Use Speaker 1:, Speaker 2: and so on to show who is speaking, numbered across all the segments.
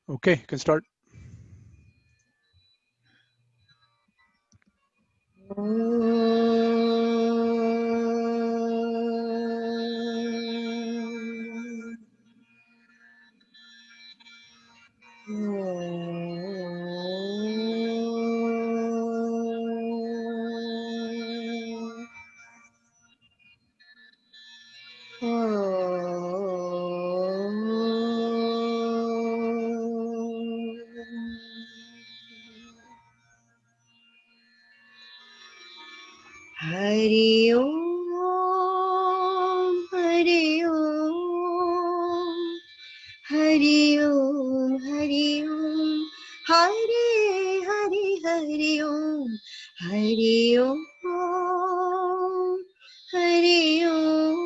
Speaker 1: Okay, can start.
Speaker 2: Hari Om Hari Om Hari Om Hari ओम हरे हरि हरि ओम हरि ओम हरि ओम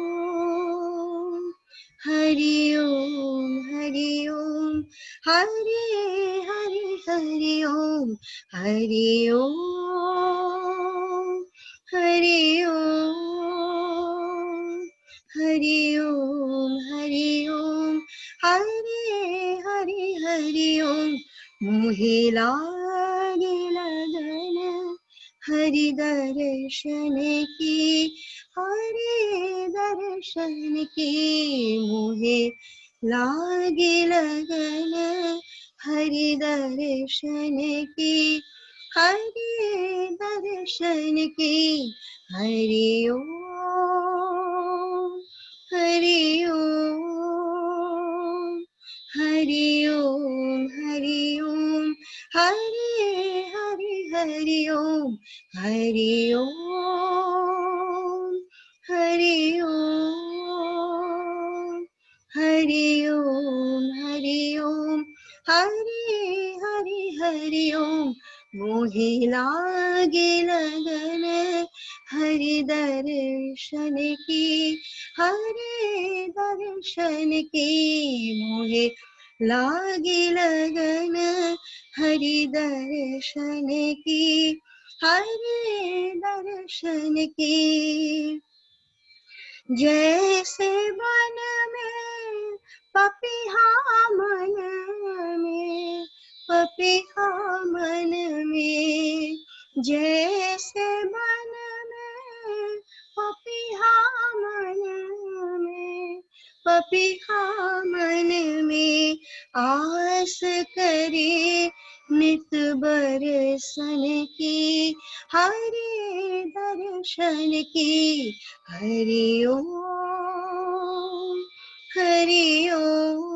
Speaker 2: हरि ओम हरि ओम हरे हरि हरि ओम हरि ओम हरि ओम हरि ओम हरि ओम हरे हरि हरि ओम मोहि लागे लगन हरि दर्शन की हरे दर्शन की मोहि लागे लगन हरि दर्शन की हरि दर्शन की हरि ओम हरि ओम हरि ओम हरि ओम हरे हरि हरि ओम हरि ओम हरि ओम हरि ओम हरि ओम हरे हरि हरि ओम मोहि लागे लगन हरि दर्शन की हरे दर्शन की मोहि लागे लगन हरि दर्शन की हरे दर्शन की जैसे मन में पपिहा मन में पपिहा मन में जैसे मन में पपिहा मन में पपिहा मन में आस करे नित बरसन की हरे दर्शन की हरि ओम हरि ओम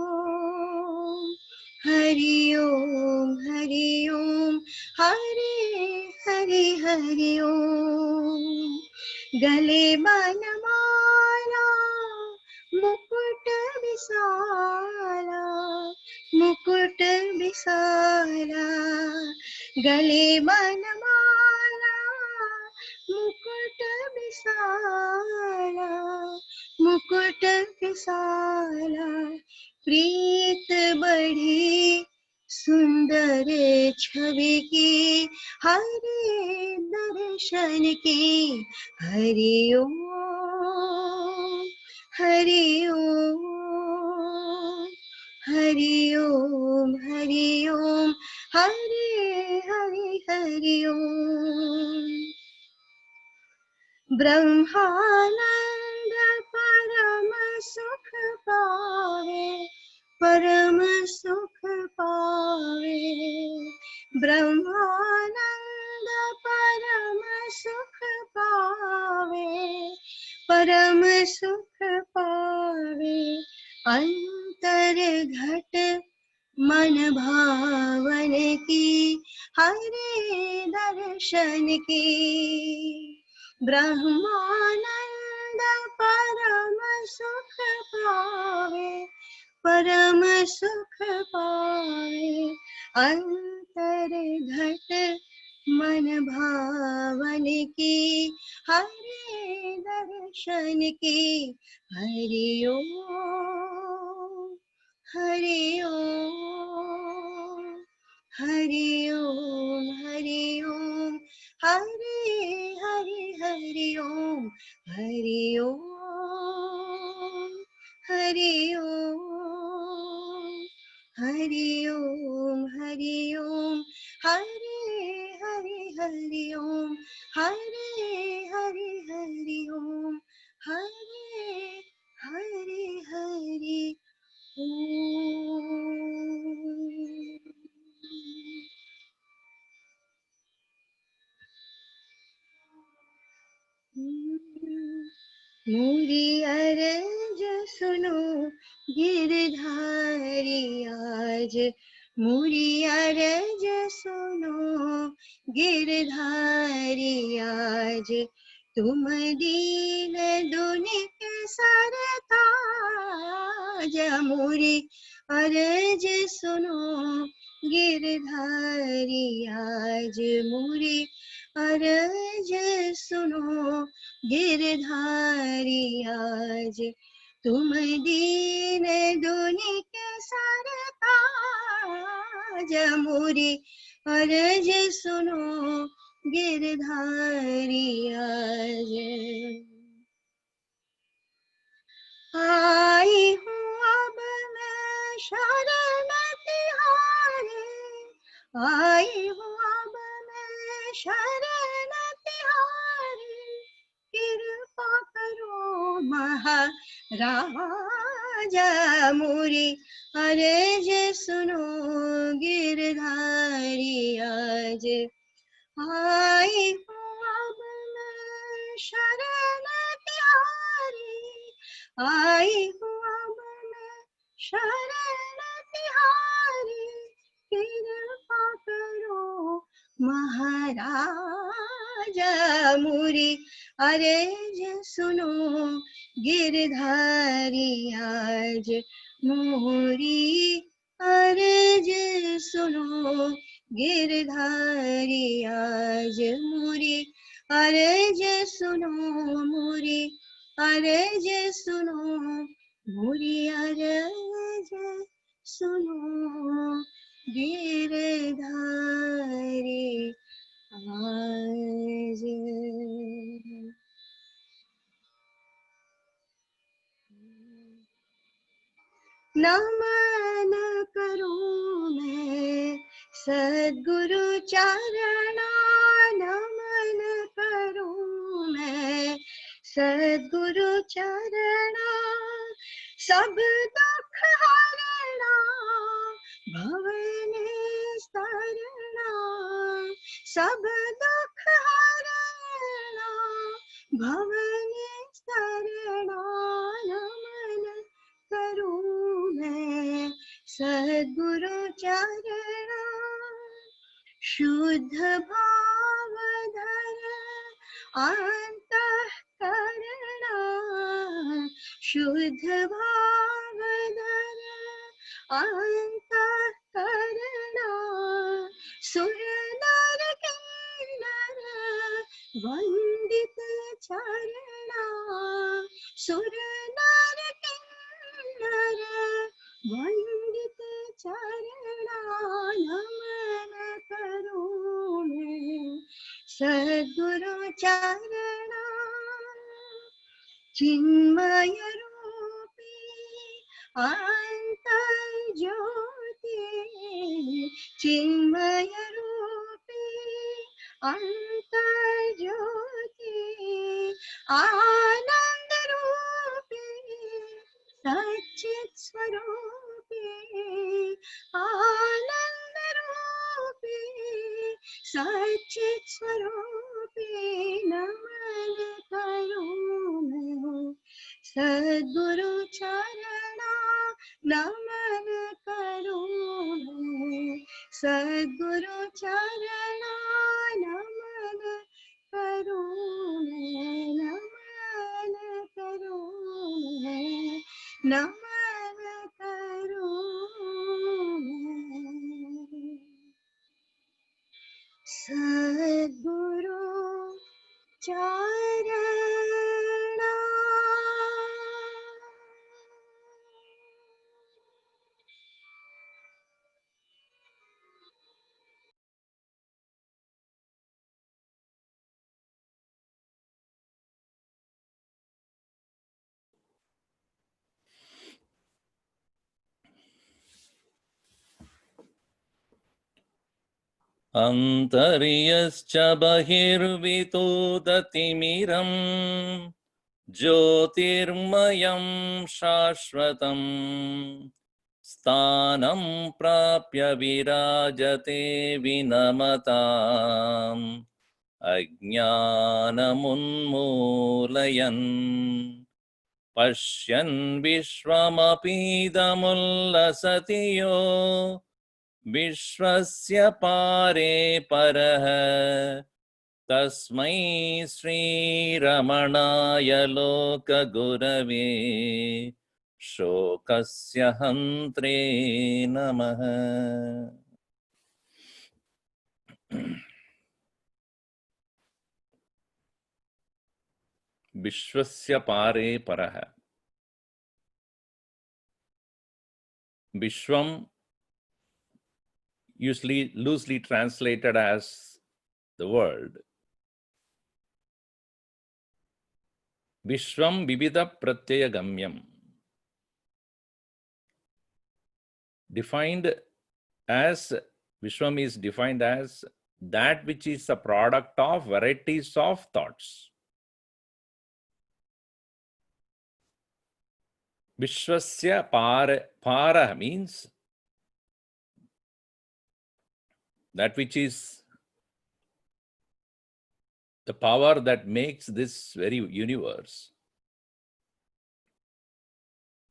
Speaker 2: हरि ओम हरि ओम हरे हरि हरि ओम गले बनमाला मुकुट विसारा मुकुट विसारा गले बनमाला मुकुट विसारा मुकुट विसारा प्रीत बड़ी सुंदर छवि की हरे दर्शन की हरि ओम हरि ओम हरि ओम हरि ओम हरे हरि हरि ओम ब्रह्मानंद परम सुख पावे परम सुख पावे ब्रह्मानंद परम सुख पावे परम सुख पावे अंतर घट मन भावन की हरे दर्शन की ब्रह्मानंद परम सुख पावे परम सुख पावे अंतर घट मन भावन की हरे दर्शन की हरि ओम हरि ओम हरि ओम हरि ओम हरे हरि हरि ओम हरि ओम हरि ओम हरि ओम हरि ओम हरे हरे हरि ओम हरे हरे हरि ओम हरे हरे हरि मोरी अरज सुनो गिरधारी आज मोरी अरज सुनो गिरधारी आज तुम दीन दुनिक सरताज मोरी अरज सुनो गिरधारी आज मोरी अरज सुनो गिरधारी आज तुम दीन दुनिक सरताज मोरी अरज सुनो गिरधारी आज आई हूँ अब मैं शरण तिहारी आई हूँ अब मैं शरण तिहारी कृपा करो महाराजा मोरी अरज सुनो गिरधारी आज आई हूँ अब मैं शरण तिहारी आई हूँ अब मैं शरण तिहारी कृपा करो महाराजा मोरी अरज सुनो गिरधारी आज मोरी अरज सुनो गिरधारी आज मोरी अरज सुनो मोरी अरज सुनो मोरी अरज सुनो गिरधारी आज नमन करूं मैं सद्गुरु चरणा नमन करूं मैं सद्गुरु चरणा सब दुख हरणा भवने सरना सब दुख हरणा भवने सरना नमन करूं मैं सद्गुरु चरणा शुद्ध भाव धर अंतःकरणा शुद्ध भाव धर अंतःकरणा सुर नर किन्नर वंदित चरणा सुर नर किन्नर वंदित चरणा नमन करूं मैं सद्गुरु चरणा चिन्मय रूपी अंतर ज्योति चिन्मय रूपी अंतर ज्योति आनंद रूपी सच्चित स्वरूपी आनंद रूपी सच्चित स्वरूपी नमन करूं मैं सद्गुरु चरणा नमन करूं मैं सद्गुरु चरणा नमन करूं मैं नमन करूं मैं नमन करूं मैं सद्गुरु चरणा
Speaker 1: Antariyascha bahirvitodatimiram Jyotirmayam Shashvatam Sthanam Prapya Virajate Vinamatam Ajnanamunmulayan Pashyan Vishwamapidamullasatiyo Vishwasya Pare Paraha Tasmai Sri Ramanaya Loka Gurave Shokasya Hantre Namaha. Vishwasya Pare Paraha. Vishwam, usually loosely translated as the world. Vishwam Vivida Pratyaya Gamyam. Defined as, Vishwam is defined as that which is a product of varieties of thoughts. Vishwasya para means that which is the power that makes this very universe.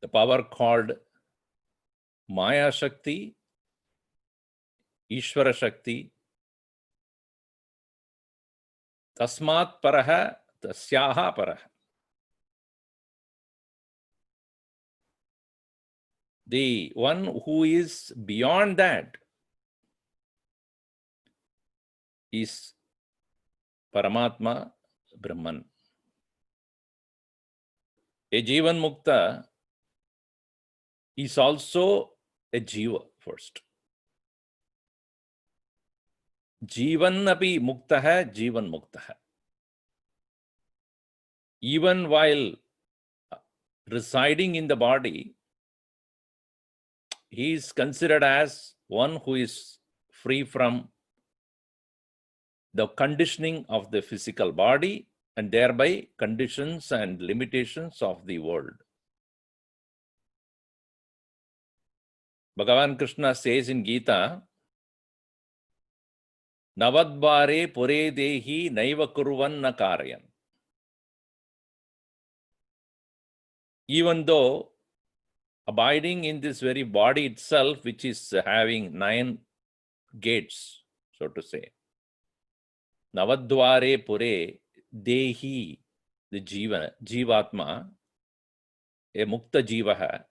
Speaker 1: The power called Maya Shakti, Ishvara Shakti, Tasmat Paraha, Tasyaha Paraha. The one who is beyond that is Paramatma, Brahman. A Jivan Mukta is also a Jiva first. Jivan api mukta hai, Jivan mukta hai. Even while residing in the body, he is considered as one who is free from the conditioning of the physical body and thereby conditions and limitations of the world. Bhagavan Krishna says in Gita, Navadvare pure dehi naiva kurvan na karayan. Even though abiding in this very body itself, which is having 9 gates, so to say. Navadvare pure dehi, the jivatma, a mukta jivaha,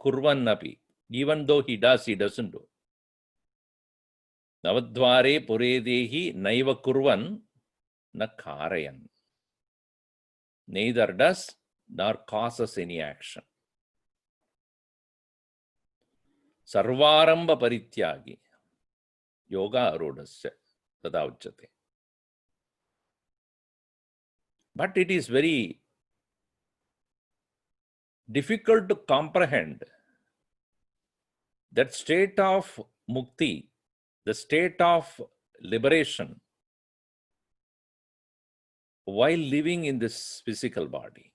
Speaker 1: kurvan napi. Even though he doesn't do. Navadvare pure dehi naiva kurvan na karayan. Neither does nor causes any action. Sarvaramba parityagi yoga arudasya tada uchyate. But it is very difficult to comprehend that state of mukti, the state of liberation, while living in this physical body.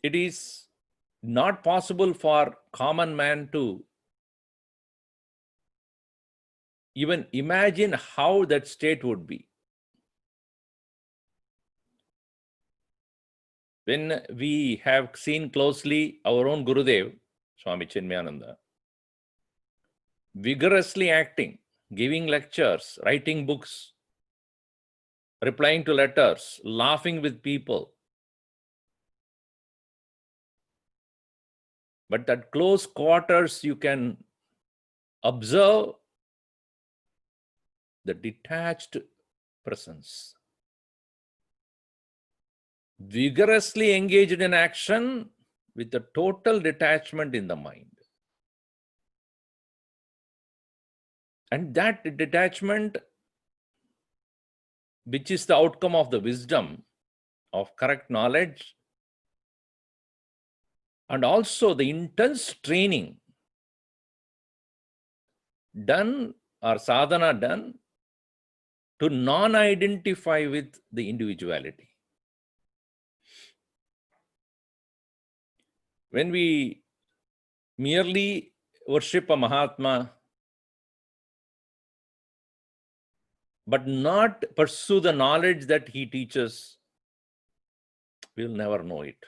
Speaker 1: It is not possible for common man to even imagine how that state would be. When we have seen closely our own Gurudev, Swami Chinmayananda, vigorously acting, giving lectures, writing books, replying to letters, laughing with people. But at close quarters, you can observe the detached presence. Vigorously engaged in action with a total detachment in the mind. And that detachment, which is the outcome of the wisdom of correct knowledge, and also the intense training done or sadhana done to non-identify with the individuality. When we merely worship a Mahatma, but not pursue the knowledge that he teaches, we'll never know it.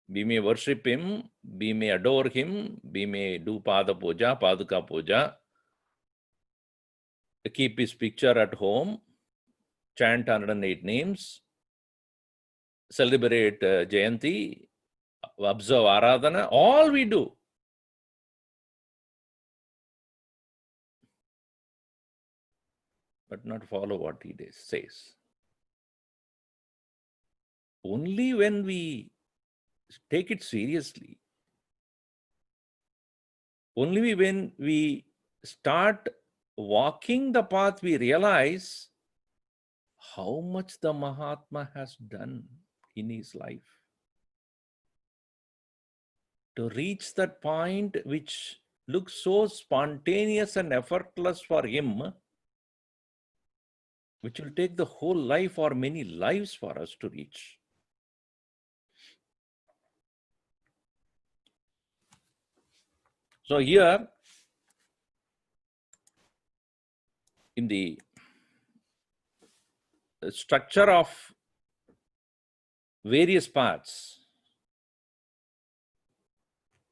Speaker 1: We may worship him, we may adore him, we may do Pada Puja, Paduka Puja, keep his picture at home, chant 108 names, celebrate Jayanti, observe Aradhana, all we do. But not follow what he says. Only when we take it seriously, only when we start walking the path, we realize how much the Mahatma has done in his life to reach that point which looks so spontaneous and effortless for him, which will take the whole life or many lives for us to reach. So here, in the structure of various parts,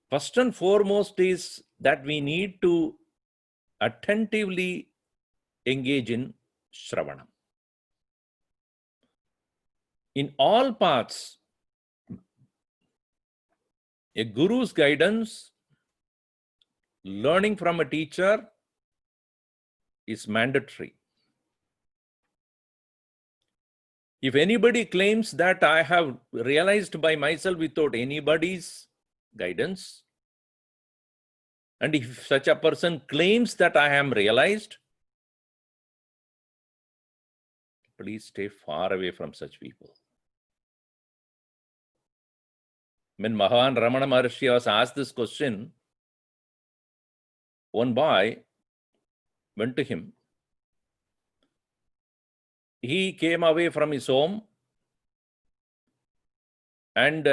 Speaker 1: first and foremost is that we need to attentively engage in Shravanam. In all paths, a guru's guidance, learning from a teacher is mandatory. If anybody claims that I have realized by myself without anybody's guidance, and if such a person claims that I am realized, please stay far away from such people. When Mahan Ramana Maharshi was asked this question, one boy went to him. He came away from his home and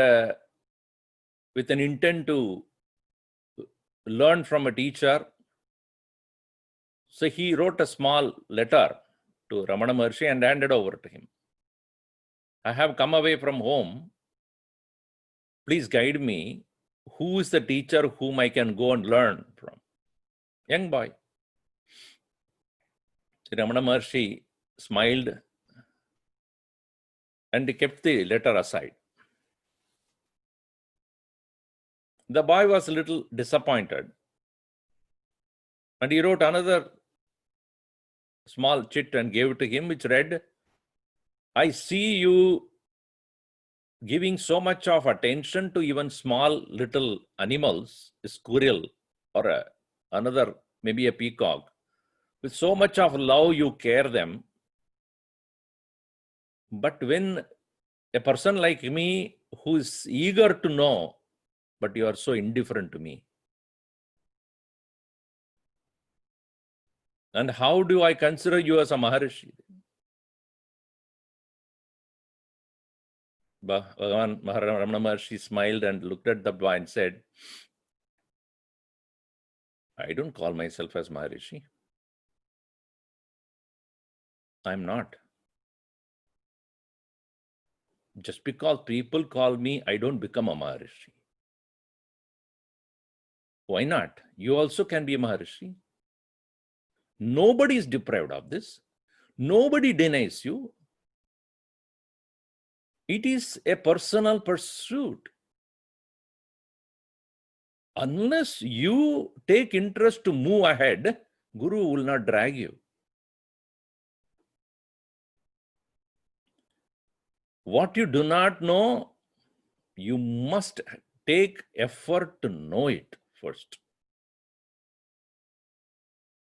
Speaker 1: with an intent to learn from a teacher. So he wrote a small letter to Ramana Maharshi and handed over to him. I have come away from home. Please guide me. Who is the teacher whom I can go and learn from? Young boy. Ramana Maharshi smiled and kept the letter aside. The boy was a little disappointed and he wrote another small chit and gave it to him, which read, I see you giving so much of attention to even small little animals, a squirrel or another, maybe a peacock. With so much of love, you care them. But when a person like me who is eager to know, but you are so indifferent to me, and how do I consider you as a Maharishi? Bhagavan Ramana Maharshi smiled and looked at the boy and said, I don't call myself as Maharishi. I'm not. Just because people call me, I don't become a Maharishi. Why not? You also can be a Maharishi. Nobody is deprived of this. Nobody denies you. It is a personal pursuit. Unless you take interest to move ahead, Guru will not drag you. What you do not know, you must take effort to know it first.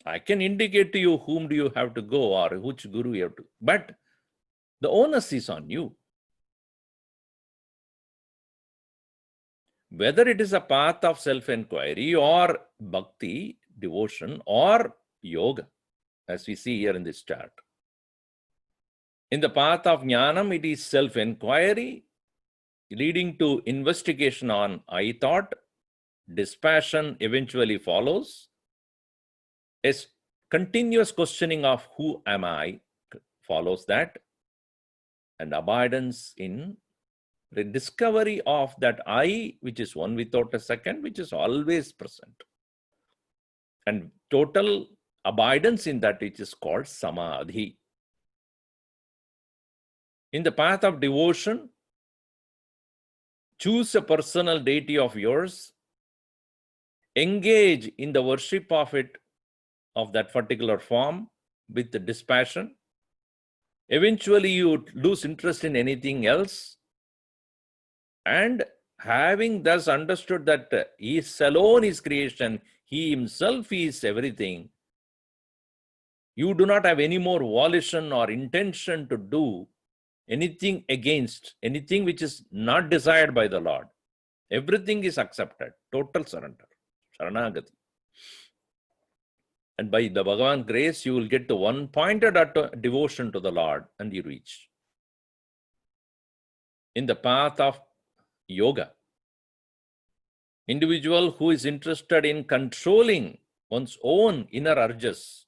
Speaker 1: I can indicate to you whom do you have to go or which Guru you have to, but the onus is on you. whether it is a path of self-inquiry or bhakti, devotion, or yoga, as we see here in this chart. In the path of jnanam, it is self-inquiry, leading to investigation on I thought. Dispassion eventually follows. A continuous questioning of who am I follows that. And abidance in the discovery of that I, which is one without a second, which is always present. And total abidance in that, which is called samadhi. In the path of devotion, choose a personal deity of yours, engage in the worship of it, of that particular form with the dispassion. Eventually, you lose interest in anything else. And having thus understood that he is alone is creation, he himself is everything, you do not have any more volition or intention to do anything against, anything which is not desired by the Lord. Everything is accepted, total surrender, Sharanagati. And by the Bhagavan grace, you will get to one pointed at devotion to the Lord and you reach. In the path of yoga, individual who is interested in controlling one's own inner urges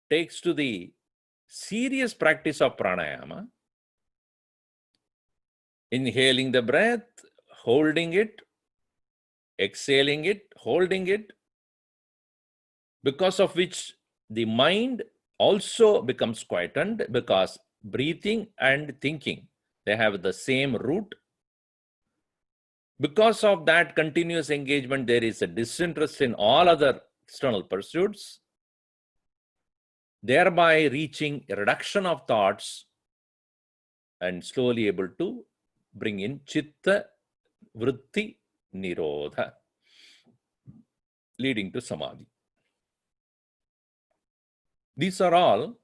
Speaker 1: takes to the serious practice of pranayama, inhaling the breath, holding it, exhaling it, holding it, because of which the mind also becomes quietened, because breathing and thinking, they have the same root. Because of that continuous engagement, there is a disinterest in all other external pursuits, thereby reaching a reduction of thoughts and slowly able to bring in chitta vritti nirodha, leading to samadhi. These are all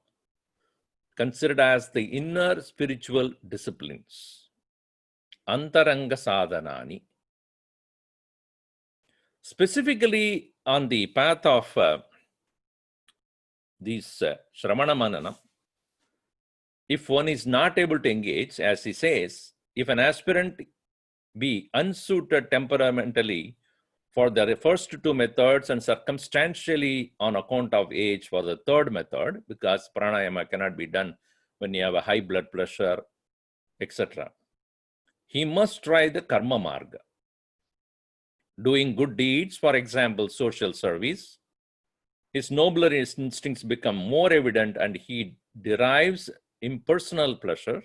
Speaker 1: considered as the inner spiritual disciplines, antaranga sadhanani. Specifically on the path of these Shramana Manana, if one is not able to engage, as he says, if an aspirant be unsuited temperamentally for the first two methods and circumstantially on account of age for the third method, because pranayama cannot be done when you have a high blood pressure, etc., he must try the karma marga. Doing good deeds, for example, social service, his nobler instincts become more evident and he derives impersonal pleasure.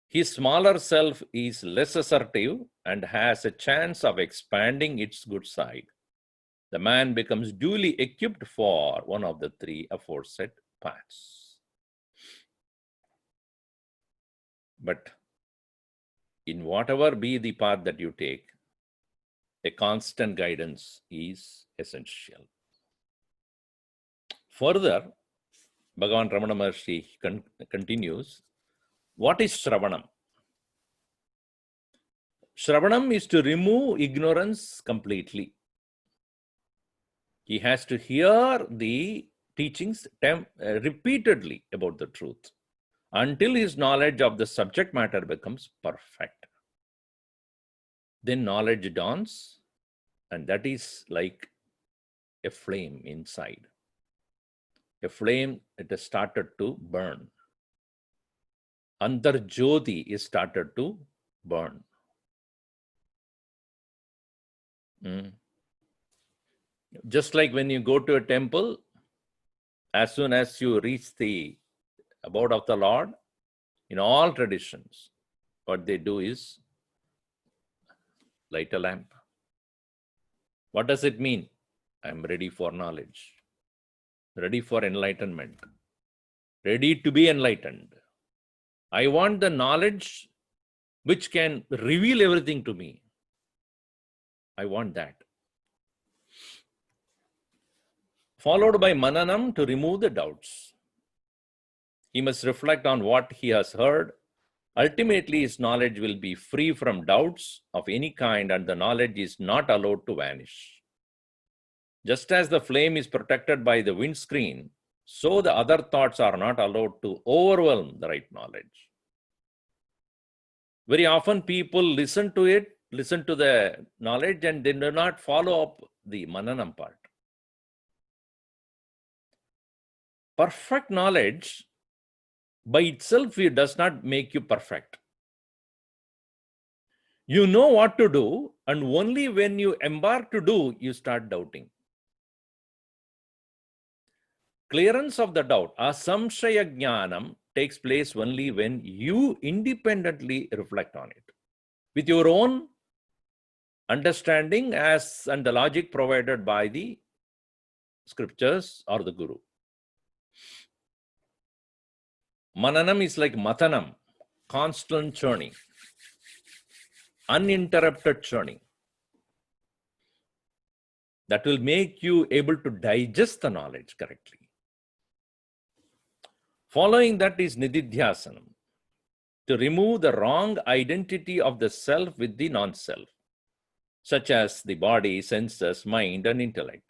Speaker 1: His smaller self is less assertive and has a chance of expanding its good side. The man becomes duly equipped for one of the three aforesaid paths. But in whatever be the path that you take, a constant guidance is essential. Further, Bhagavan Ramana Maharshi continues, what is Shravanam? Shravanam is to remove ignorance completely. He has to hear the teachings repeatedly about the truth until his knowledge of the subject matter becomes perfect. Then knowledge dawns, and that is like a flame inside. A flame that has started to burn. Antarjyoti is started to burn. Just like when you go to a temple, as soon as you reach the abode of the Lord, in all traditions, what they do is light a lamp. What does it mean? I'm ready for knowledge, ready for enlightenment, ready to be enlightened. I want the knowledge which can reveal everything to me. I want that. Followed by mananam to remove the doubts. He must reflect on what he has heard Ultimately, his knowledge will be free from doubts of any kind, and the knowledge is not allowed to vanish. Just as the flame is protected by the windscreen, so the other thoughts are not allowed to overwhelm the right knowledge. Very often people listen to the knowledge, and they do not follow up the mananam part. Perfect knowledge by itself does not make you perfect. You know what to do, and only when you embark to do, you start doubting. Clearance of the doubt, asamshaya jnanam, takes place only when you independently reflect on it with your own understanding and the logic provided by the scriptures or the guru. Mananam is like matanam, constant churning, uninterrupted churning. That will make you able to digest the knowledge correctly. Following that is nididhyasanam, to remove the wrong identity of the self with the non-self, such as the body, senses, mind, and intellect.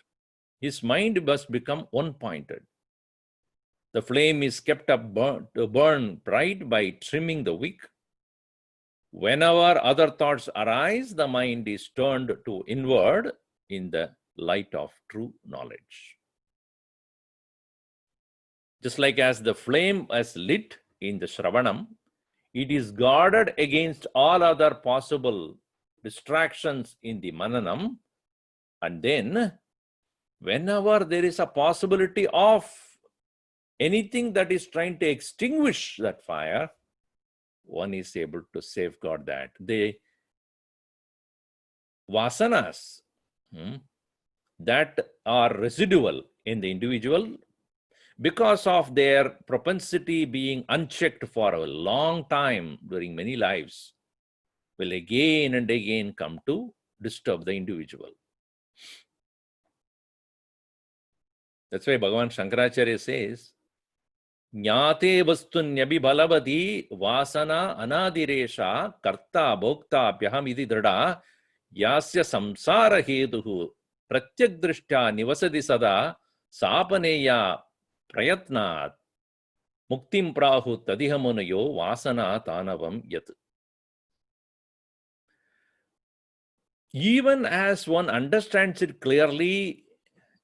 Speaker 1: His mind must become one-pointed. The flame is kept up to burn bright by trimming the wick. Whenever other thoughts arise, the mind is turned to inward in the light of true knowledge. Just like as the flame is lit in the Shravanam, it is guarded against all other possible distractions in the Mananam. And then, whenever there is a possibility of anything that is trying to extinguish that fire, one is able to safeguard that. The vasanas that are residual in the individual, because of their propensity being unchecked for a long time during many lives, will again and again come to disturb the individual. That's why Bhagavan Shankaracharya says, Jnate vastunyabi balavati vasana anadiresha karta bhokta pyaham idi drada yasya samsara heduhu pratyak drishtya nivasadi sada sapaneya prayatnat muktim prahu tadihamunayo vasana tanavam yat. Even as one understands it clearly,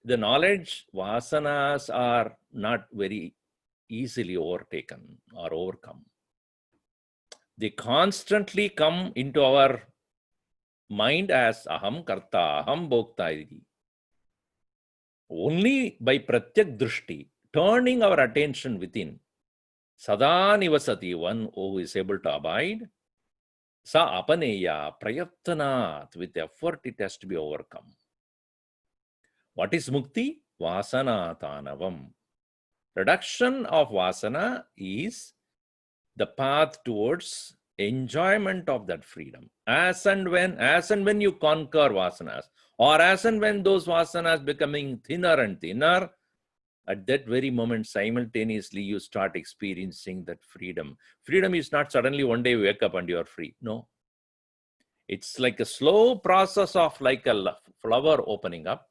Speaker 1: the knowledge, vasanas are not very easily overtaken or overcome. They constantly come into our mind as aham karta, aham bhokta. Only by pratyak drishti, turning our attention within, sada nivasati, one who is able to abide, sa apaneya prayatnat, with effort it has to be overcome. What is mukti? Vasana tanavam. Reduction of vasana is the path towards enjoyment of that freedom. As and when you conquer vasanas, or as and when those vasanas becoming thinner and thinner, at that very moment, simultaneously, you start experiencing that freedom. Freedom is not suddenly one day you wake up and you are free. No. It's like a slow process of like a flower opening up.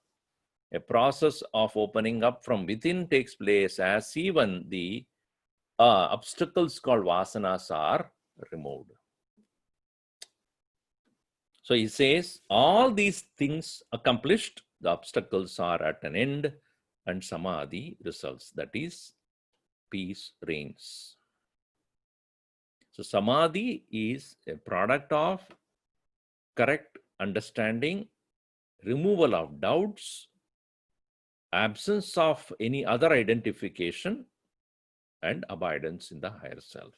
Speaker 1: A process of opening up from within takes place as even the obstacles called vasanas are removed. So he says, all these things accomplished, the obstacles are at an end, and samadhi results. That is, peace reigns. So samadhi is a product of correct understanding, removal of doubts, absence of any other identification, and abidance in the higher self.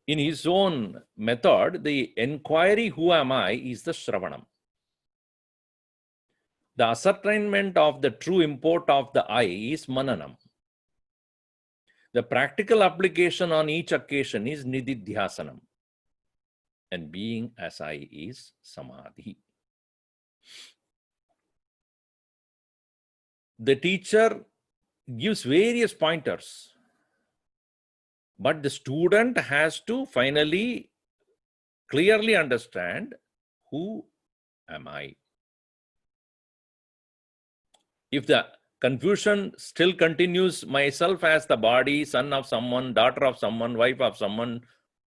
Speaker 1: In his own method, the inquiry, who am I, is the Shravanam. The ascertainment of the true import of the I is Mananam. The practical application on each occasion is Nididhyasanam. And being as I is Samadhi. The teacher gives various pointers, But the student has to finally clearly understand, who am I? If the confusion still continues, myself as the body, son of someone, daughter of someone, wife of someone,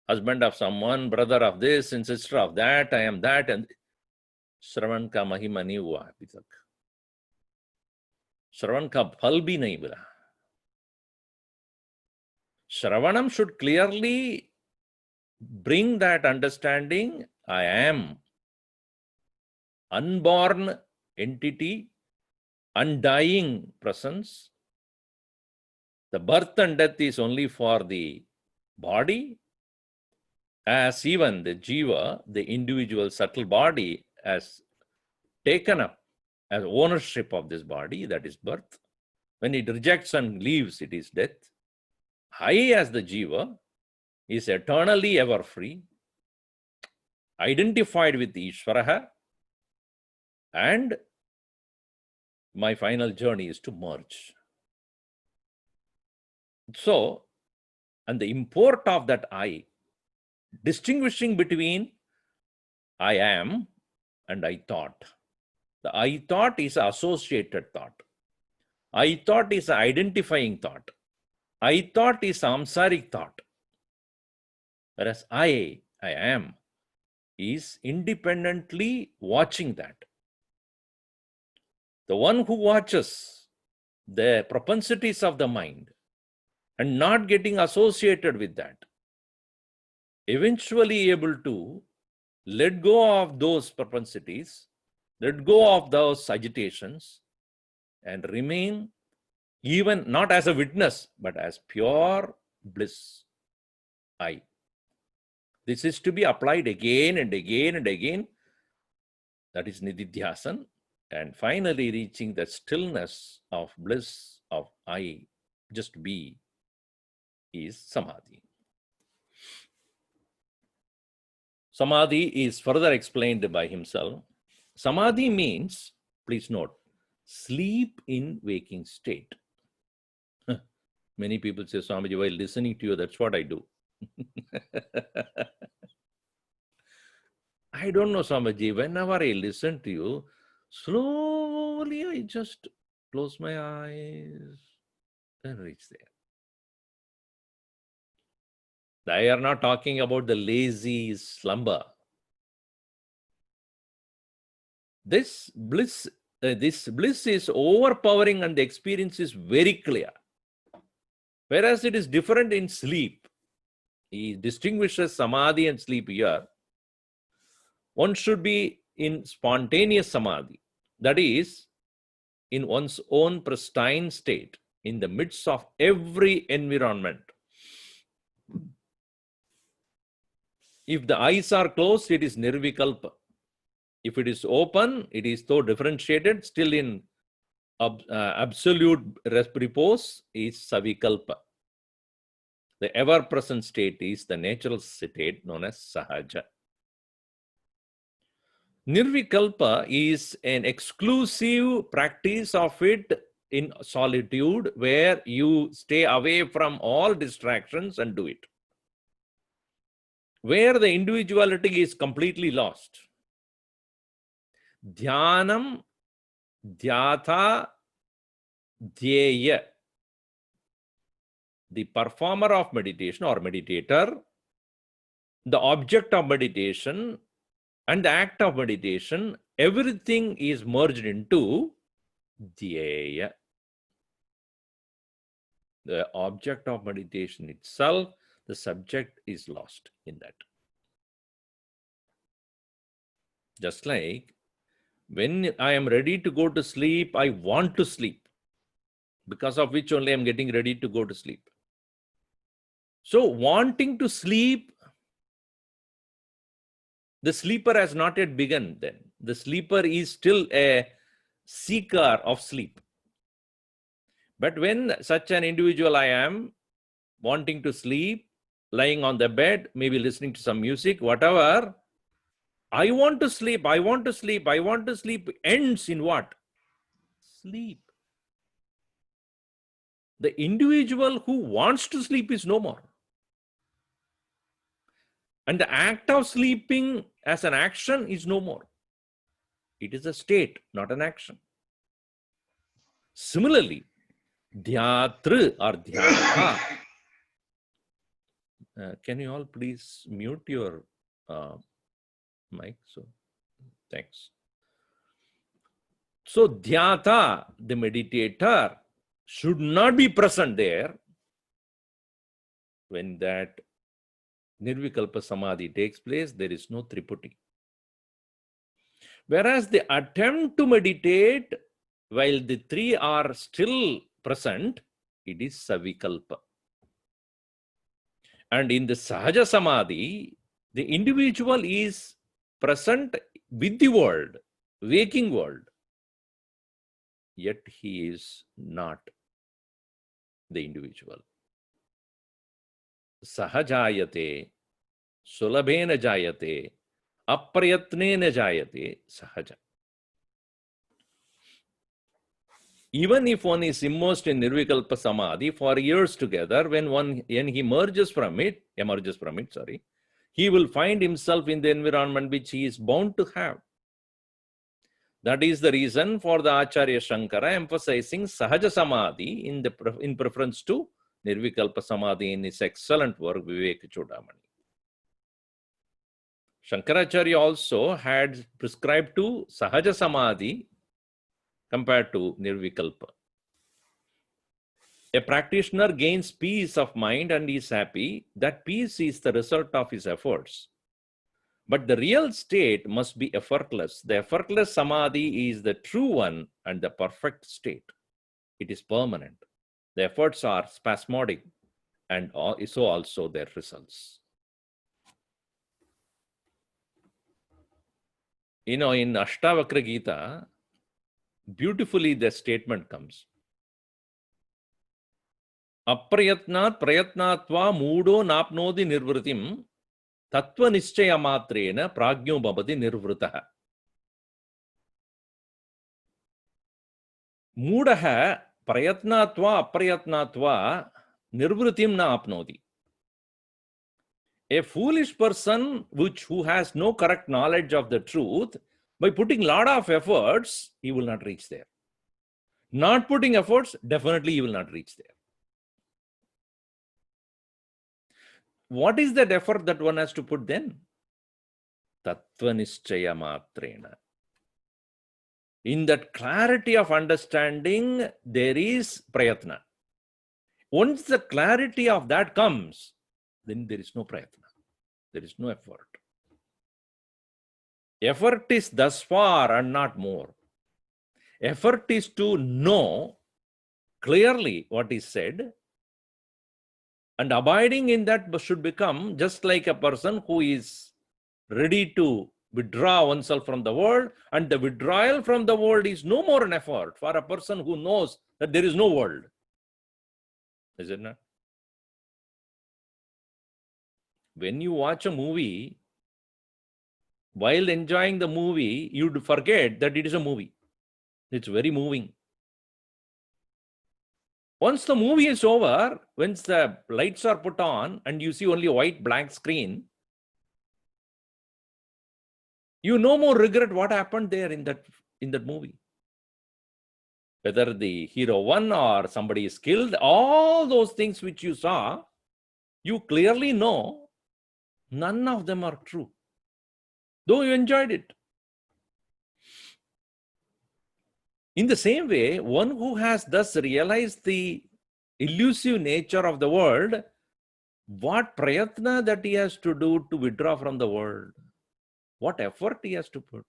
Speaker 1: husband of someone, brother of this and sister of that, I am that, and श्रवण का महिमा नहीं हुआ अभी तक, श्रवण का फल भी नहीं मिला. Shravanam should clearly bring that understanding. I am unborn entity, undying presence. The birth and death is only for the body, as even the jiva, the individual subtle body, has taken up as ownership of this body, that is birth. When it rejects and leaves, it is death. I, as the jiva, is eternally ever free, identified with Ishvaraha, and my final journey is to merge. So, and the import of that I, distinguishing between I am and I thought. The I thought is associated thought. I thought is identifying thought. I thought is samsaric thought. Whereas I am, is independently watching that. The one who watches the propensities of the mind and not getting associated with that, eventually able to let go of those propensities, let go of those agitations, and remain even not as a witness, but as pure bliss, I. This is to be applied again and again and again. That is Nididhyasan. And finally reaching the stillness of bliss of I, just be, is Samadhi. Samadhi is further explained by himself. Samadhi means, please note, sleep in waking state. Many people say, Swamiji, while listening to you, that's what I do. I don't know, Swamiji. Whenever I listen to you, slowly I just close my eyes and reach there. I are not talking about the lazy slumber. This bliss is overpowering and the experience is very clear. Whereas it is different in sleep. He distinguishes samadhi and sleep here. One should be in spontaneous samadhi. That is, in one's own pristine state, in the midst of every environment. If the eyes are closed, it is nirvikalpa. If it is open, it is so differentiated, still in absolute repose, is savikalpa. The ever-present state is the natural state known as sahaja. Nirvikalpa is an exclusive practice of it in solitude, where you stay away from all distractions and do it. Where the individuality is completely lost. Dhyanam, dhyatha, dhyeya. The performer of meditation or meditator, the object of meditation, and the act of meditation, everything is merged into dhyeya. The object of meditation itself, the subject is lost in that. Just like when I am ready to go to sleep, I want to sleep, because of which only I am getting ready to go to sleep. So wanting to sleep, the sleeper has not yet begun then. The sleeper is still a seeker of sleep. But when such an individual I am, wanting to sleep, lying on the bed, maybe listening to some music, whatever, I want to sleep, I want to sleep, I want to sleep, ends in what? Sleep. The individual who wants to sleep is no more. And the act of sleeping as an action is no more. It is a state, not an action. Similarly, dhyatru or dhyata. Can you all please mute your mic? So, thanks. So, dhyata, the meditator, should not be present there when that nirvikalpa samadhi takes place. There is no triputi. Whereas the attempt to meditate while the three are still present, it is savikalpa. And in the sahaja samadhi, the individual is present with the world, waking world, yet he is not the individual. Sahajayate, sulabhena jayate, aprayatnena jayate, sahaja. Even if one is immersed in nirvikalpa samadhi for years together, when he emerges from it, he will find himself in the environment which he is bound to have. That is the reason for the Acharya Shankara emphasizing Sahaja Samadhi in preference to Nirvikalpa Samadhi in his excellent work, Vivek Chudamani. Shankaracharya also had prescribed to Sahaja Samadhi compared to Nirvikalpa. A practitioner gains peace of mind and is happy. That peace is the result of his efforts. But the real state must be effortless. The effortless samadhi is the true one and the perfect state. It is permanent. The efforts are spasmodic and so also their results. You know, in Ashtavakra Gita, beautifully the statement comes. Aprayatnat prayatnatva mudo napnodi nirvritim tattva nischaya matrena pragyo bhavati nirvritaha. Mudaha prayatnatva aprayatnatva nirvritim na apnodi. A foolish person who has no correct knowledge of the truth, by putting a lot of efforts, he will not reach there. Not putting efforts, definitely he will not reach there. What is that effort that one has to put then? Tattva nischaya matrena. In that clarity of understanding, there is prayatna. Once the clarity of that comes, then there is no prayatna. There is no effort. Effort is thus far and not more. Effort is to know clearly what is said, and abiding in that should become just like a person who is ready to withdraw oneself from the world, and the withdrawal from the world is no more an effort for a person who knows that there is no world. Is it not? When you watch a movie, while enjoying the movie, you'd forget that it is a movie. It's very moving. Once the movie is over, once the lights are put on and you see only a white blank screen, you no more regret what happened there in that movie. Whether the hero won or somebody is killed, all those things which you saw, you clearly know none of them are true, though you enjoyed it. In the same way, one who has thus realized the elusive nature of the world, what prayatna that he has to do to withdraw from the world? What effort he has to put?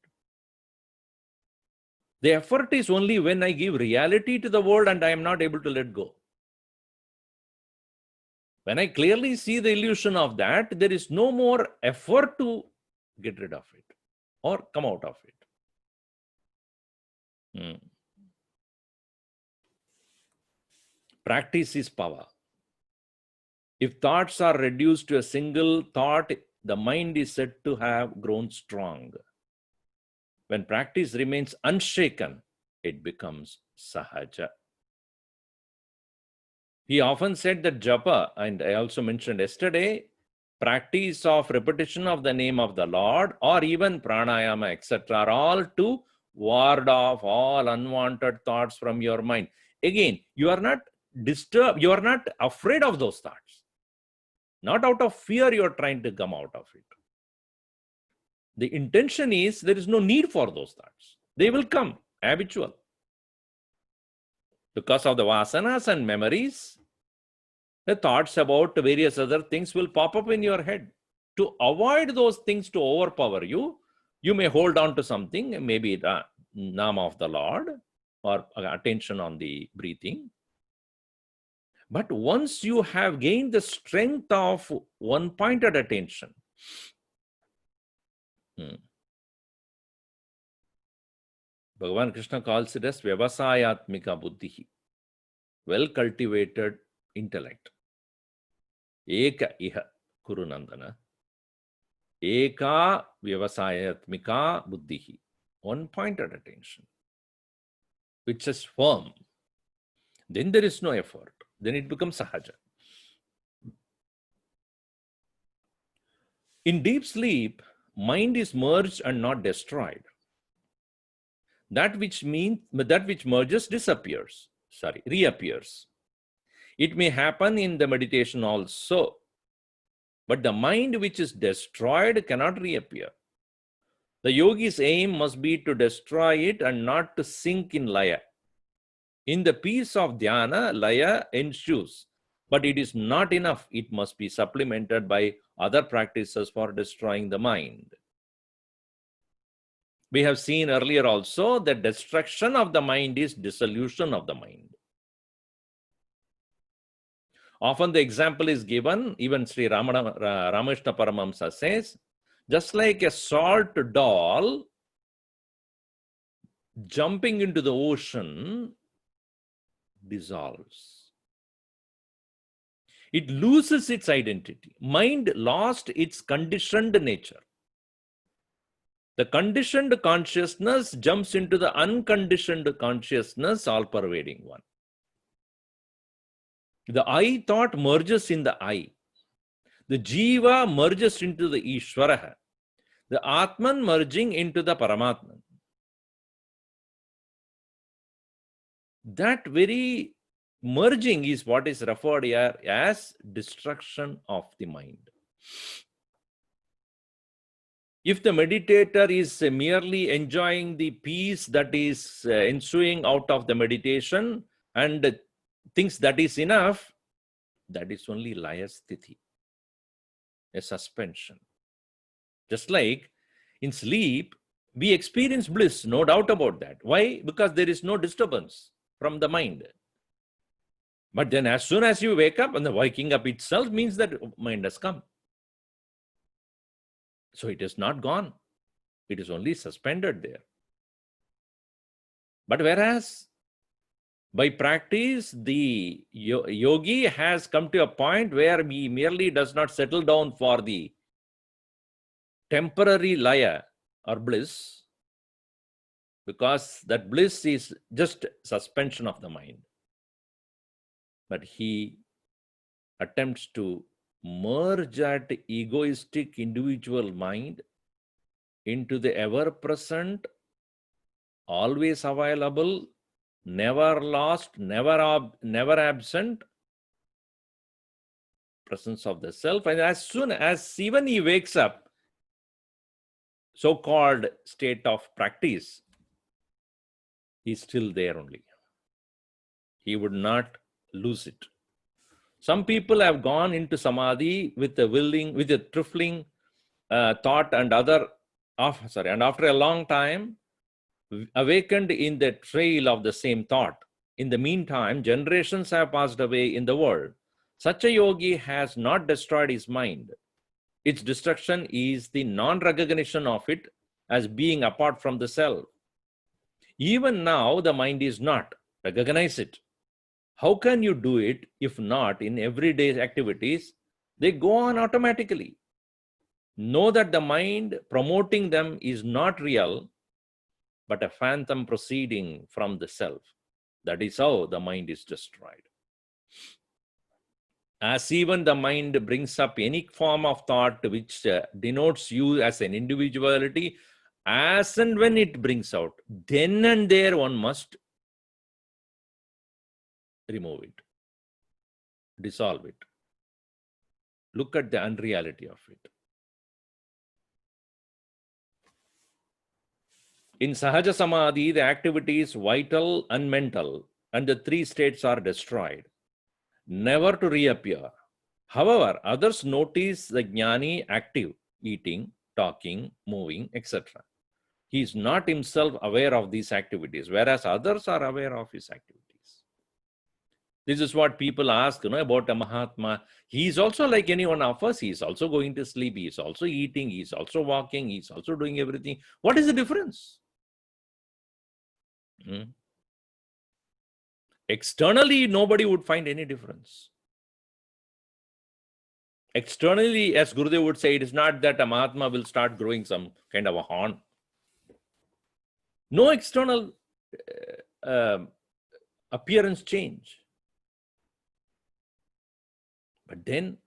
Speaker 1: The effort is only when I give reality to the world and I am not able to let go. When I clearly see the illusion of that, there is no more effort to get rid of it or come out of it. Practice is power. If thoughts are reduced to a single thought, the mind is said to have grown strong. When practice remains unshaken, it becomes sahaja. He often said that japa, and I also mentioned yesterday, practice of repetition of the name of the Lord, or even pranayama, etc., are all to ward off all unwanted thoughts from your mind. Again, you are not disturbed, you are not afraid of those thoughts. Not out of fear you are trying to come out of it. The intention is there is no need for those thoughts. They will come, habitual. Because of the vasanas and memories, the thoughts about various other things will pop up in your head. To avoid those things to overpower you, you may hold on to something, maybe the name of the Lord or attention on the breathing. But once you have gained the strength of one-pointed attention, Bhagavan Krishna calls it as Vyavasayatmika Buddhi, well-cultivated intellect. Eka iha Kurunandana. Eka Vyavasayatmika Buddhi, one-pointed attention, which is firm. Then there is no effort. Then it becomes sahaja. In deep sleep, mind is merged and not destroyed. That which merges disappears. Reappears. It may happen in the meditation also. But the mind which is destroyed cannot reappear. The yogi's aim must be to destroy it and not to sink in laya. In the peace of dhyana, laya ensues. But it is not enough. It must be supplemented by other practices for destroying the mind. We have seen earlier also that destruction of the mind is dissolution of the mind. Often the example is given, even Sri Ramakrishna Paramahamsa says, just like a salt doll jumping into the ocean dissolves. It loses its identity. Mind lost its conditioned nature. The conditioned consciousness jumps into the unconditioned consciousness, all-pervading one. The I thought merges in the I. The Jiva merges into the Ishvaraha. The Atman merging into the Paramatman. That very merging is what is referred here as destruction of the mind. If the meditator is merely enjoying the peace that is ensuing out of the meditation and thinks that is enough, that is only laya sthiti, a suspension. Just like in sleep, we experience bliss, no doubt about that. Why? Because there is no disturbance from the mind. But then as soon as you wake up, and the waking up itself means that mind has come. So it is not gone. It is only suspended there. But whereas by practice, the yogi has come to a point where he merely does not settle down for the temporary laya or bliss, because that bliss is just suspension of the mind. But he attempts to merge that egoistic individual mind into the ever-present, always available, never lost, never absent presence of the self. And as soon as even he wakes up, so-called state of practice, he's still there only. He would not lose it. Some people have gone into samadhi with a trifling thought and after a long time, awakened in the trail of the same thought. In the meantime, generations have passed away in the world. Such a yogi has not destroyed his mind. Its destruction is the non-recognition of it as being apart from the self. Even now, the mind is not. Recognize it. How can you do it if not in everyday activities? They go on automatically. Know that the mind promoting them is not real, but a phantom proceeding from the self. That is how the mind is destroyed. As even the mind brings up any form of thought which denotes you as an individuality, as and when it brings out, then and there one must remove it, dissolve it. Look at the unreality of it. In Sahaja Samadhi, the activity is vital and mental, and the three states are destroyed, never to reappear. However, others notice the Jnani active, eating, talking, moving, etc. He is not himself aware of these activities, whereas others are aware of his activities. This is what people ask, about a Mahatma. He is also like any one of us. He is also going to sleep. He is also eating. He is also walking. He is also doing everything. What is the difference? Externally, nobody would find any difference. Externally, as Gurudev would say, it is not that a Mahatma will start growing some kind of a horn. No external appearance change. But then,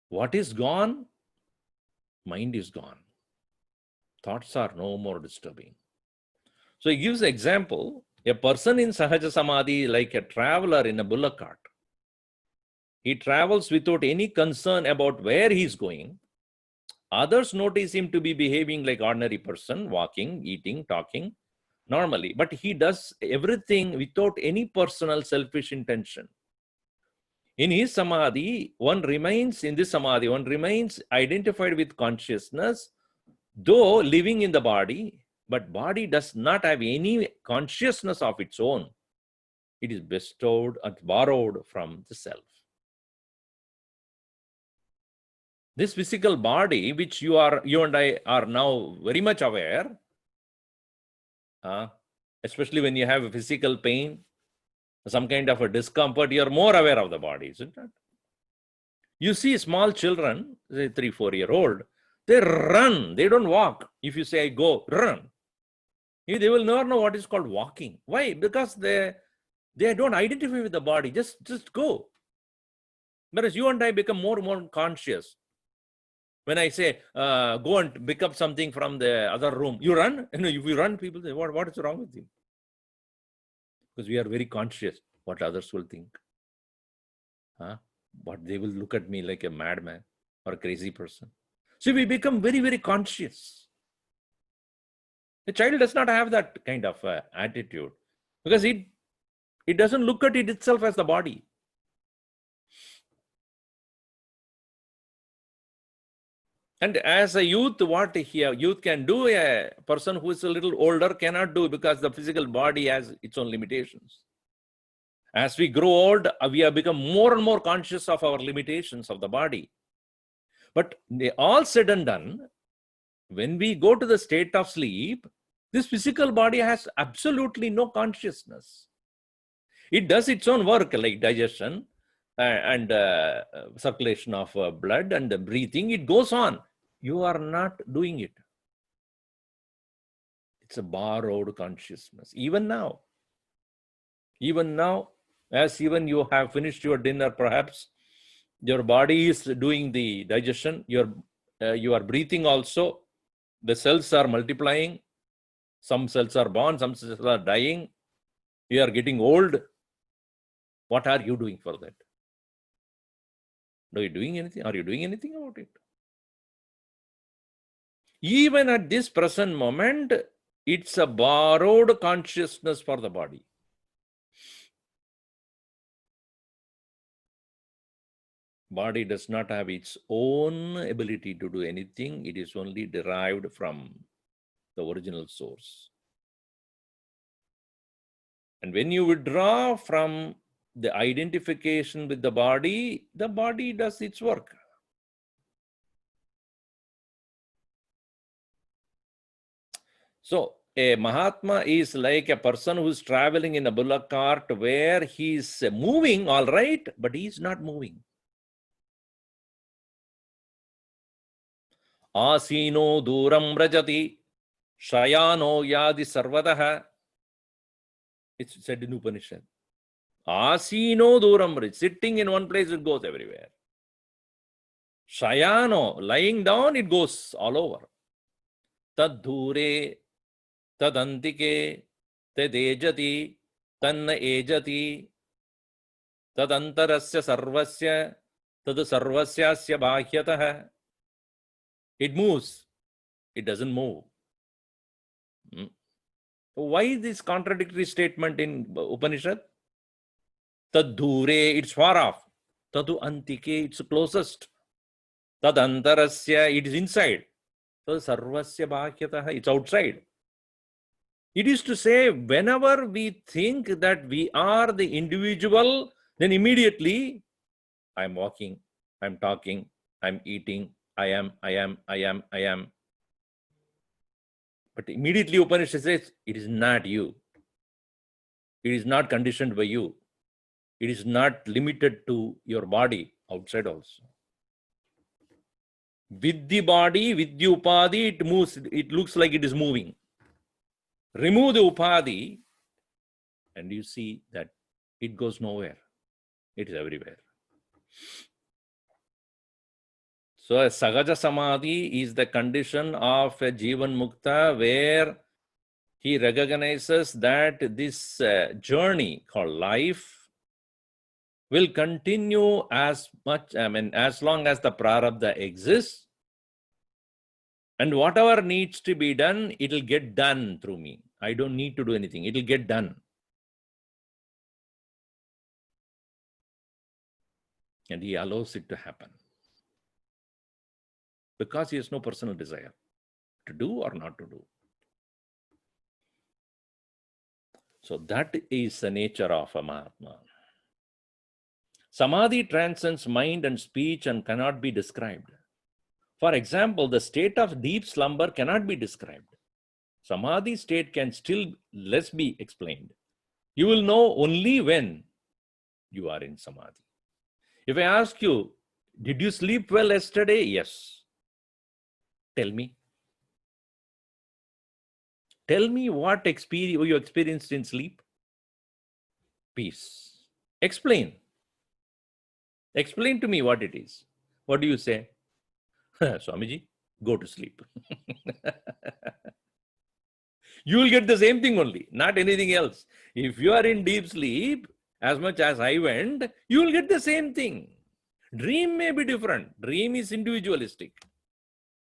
Speaker 1: what is gone? Mind is gone. Thoughts are no more disturbing. So he gives an example. A person in Sahaja Samadhi, like a traveler in a bullock cart. He travels without any concern about where he is going. Others notice him to be behaving like ordinary person, walking, eating, talking normally. But he does everything without any personal selfish intention. In his Samadhi, one remains identified with consciousness, though living in the body, but body does not have any consciousness of its own. It is bestowed and borrowed from the self. This physical body, which you and I are now very much aware, especially when you have a physical pain, some kind of a discomfort, you're more aware of the body, isn't it? You see small children, say 3-4 year old, they run, they don't walk. If you say, go, run, they will never know what is called walking. Why? Because they don't identify with the body, just go. Whereas you and I become more and more conscious. When I say, go and pick up something from the other room, you run. If you run, people say, what is wrong with you? Because we are very conscious what others will think. But they will look at me like a madman or a crazy person. So we become very, very conscious. A child does not have that kind of attitude because it doesn't look at it itself as the body. And as a youth, what youth can do, a person who is a little older cannot do, because the physical body has its own limitations. As we grow old, we have become more and more conscious of our limitations of the body. But they all said and done, when we go to the state of sleep, this physical body has absolutely no consciousness. It does its own work like digestion and circulation of blood and breathing. It goes on. You are not doing it. It's a borrowed consciousness. Even now, as even you have finished your dinner, perhaps your body is doing the digestion. You are breathing also. The cells are multiplying. Some cells are born, some cells are dying. You are getting old. What are you doing for that? Are you doing anything? Are you doing anything about it? Even at this present moment, it's a borrowed consciousness for the body. Body does not have its own ability to do anything. It is only derived from the original source. And when you withdraw from the identification with the body does its work. So a Mahatma is like a person who is traveling in a bullock cart where he is moving, all right, but he is not moving. Asino duram rajati, shayano yadi sarvadaha. It's said in Upanishad. Asino duram, sitting in one place, it goes everywhere. Shayano, lying down, it goes all over. Tad dhure, tad antike, tad ejati, tanna ejati, tad antarasya sarvasya, tad sarvasyasya bhahyatah. It moves, it doesn't move. Why this contradictory statement in Upanishad? Tad dhure, it's far off. Tadu antike, it's closest. Tad antarasya, it is inside. Tad sarvasya bhahyatah, it's outside. It is to say, whenever we think that we are the individual, then immediately, I'm walking, I'm talking, I'm eating, I am. But immediately Upanishad says, it is not you. It is not conditioned by you. It is not limited to your body, outside also. With the body, with the upadhi, it moves, it looks like it is moving. Remove the upadhi, and you see that it goes nowhere. It is everywhere. So a Sahaja Samadhi is the condition of a Jivan Mukta where he recognizes that this journey called life will continue as long as the prarabdha exists. And whatever needs to be done, it will get done through me. I don't need to do anything. It will get done. And he allows it to happen. Because he has no personal desire to do or not to do. So that is the nature of a Mahatma. Samadhi transcends mind and speech and cannot be described. For example, the state of deep slumber cannot be described. Samadhi state can still less be explained. You will know only when you are in Samadhi. If I ask you, did you sleep well yesterday? Yes. Tell me. Tell me what experience you experienced in sleep. Peace. Explain. Explain to me what it is. What do you say? Swamiji, go to sleep. You will get the same thing only, not anything else. If you are in deep sleep, as much as I went, you will get the same thing. Dream may be different. Dream is individualistic.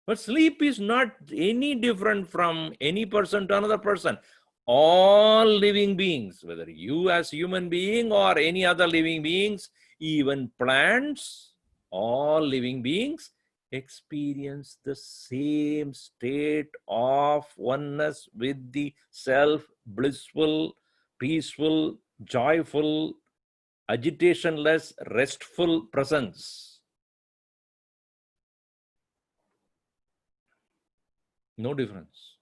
Speaker 1: But sleep is not any different from any person to another person. All living beings, whether you as human being or any other living beings, even plants, all living beings experience the same state of oneness with the self, blissful, peaceful, joyful, agitationless, restful presence. No difference.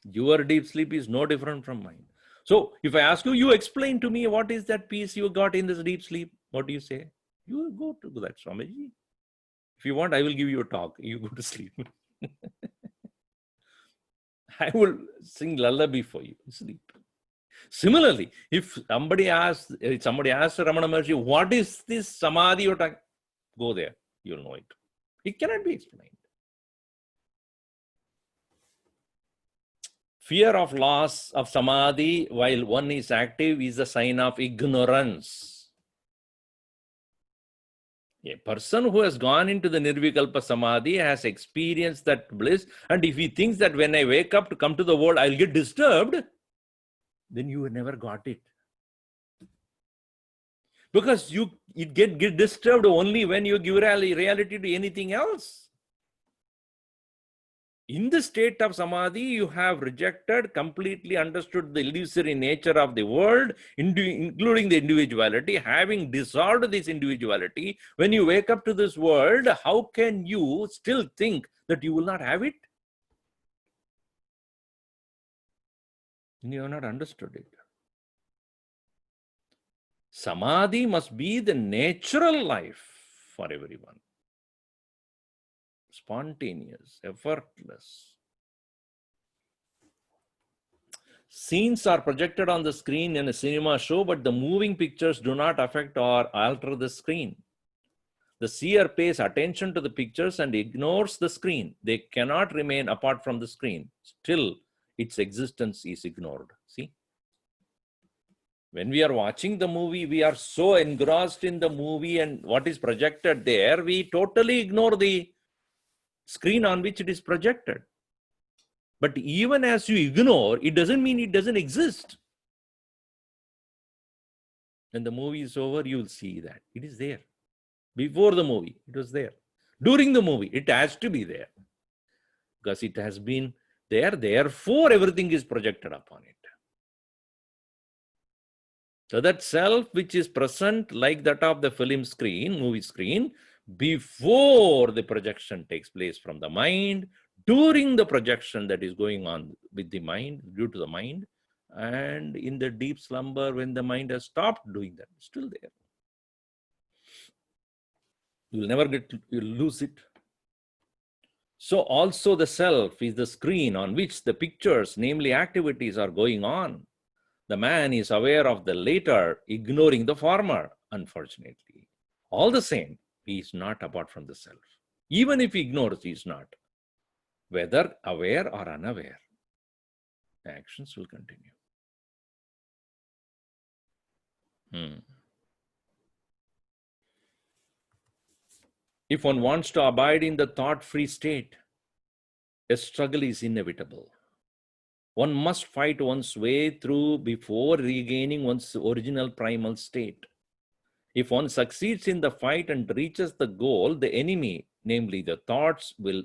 Speaker 1: Your deep sleep is no different from mine. So if I ask you, you explain to me what is that peace you got in this deep sleep. What do you say? You go to that, Swamiji. If you want, I will give you a talk. You go to sleep. I will sing lullaby for you. Sleep. Similarly, if somebody asks Ramana Maharshi, what is this Samadhi you're talking? Go there. You'll know it. It cannot be explained. Fear of loss of Samadhi while one is active is a sign of ignorance. A person who has gone into the Nirvikalpa Samadhi has experienced that bliss, and if he thinks that when I wake up to come to the world, I'll get disturbed, then you never got it. Because it get disturbed only when you give reality to anything else. In the state of Samadhi, you have rejected, completely understood the illusory nature of the world, including the individuality. Having dissolved this individuality, when you wake up to this world, how can you still think that you will not have it? You have not understood it. Samadhi must be the natural life for everyone. Spontaneous, effortless. Scenes are projected on the screen in a cinema show, but the moving pictures do not affect or alter the screen. The seer pays attention to the pictures and ignores the screen. They cannot remain apart from the screen. Still, its existence is ignored. See? When we are watching the movie, we are so engrossed in the movie and what is projected there, we totally ignore the screen on which it is projected. But even as you ignore, it doesn't mean it doesn't exist. When the movie is over, you will see that it is there. Before the movie, it was there. During the movie, it has to be there. Because it has been there, therefore everything is projected upon it. So that self which is present like that of the film screen, movie screen, before the projection takes place from the mind, during the projection that is going on with the mind, due to the mind, and in the deep slumber when the mind has stopped doing that, it's still there. You'll never you'll lose it. So also the self is the screen on which the pictures, namely activities, are going on. The man is aware of the later, ignoring the former, unfortunately. All the same, he is not apart from the self. Even if he ignores, he is not. Whether aware or unaware, the actions will continue. If one wants to abide in the thought-free state, a struggle is inevitable. One must fight one's way through before regaining one's original primal state. If one succeeds in the fight and reaches the goal, the enemy, namely the thoughts, will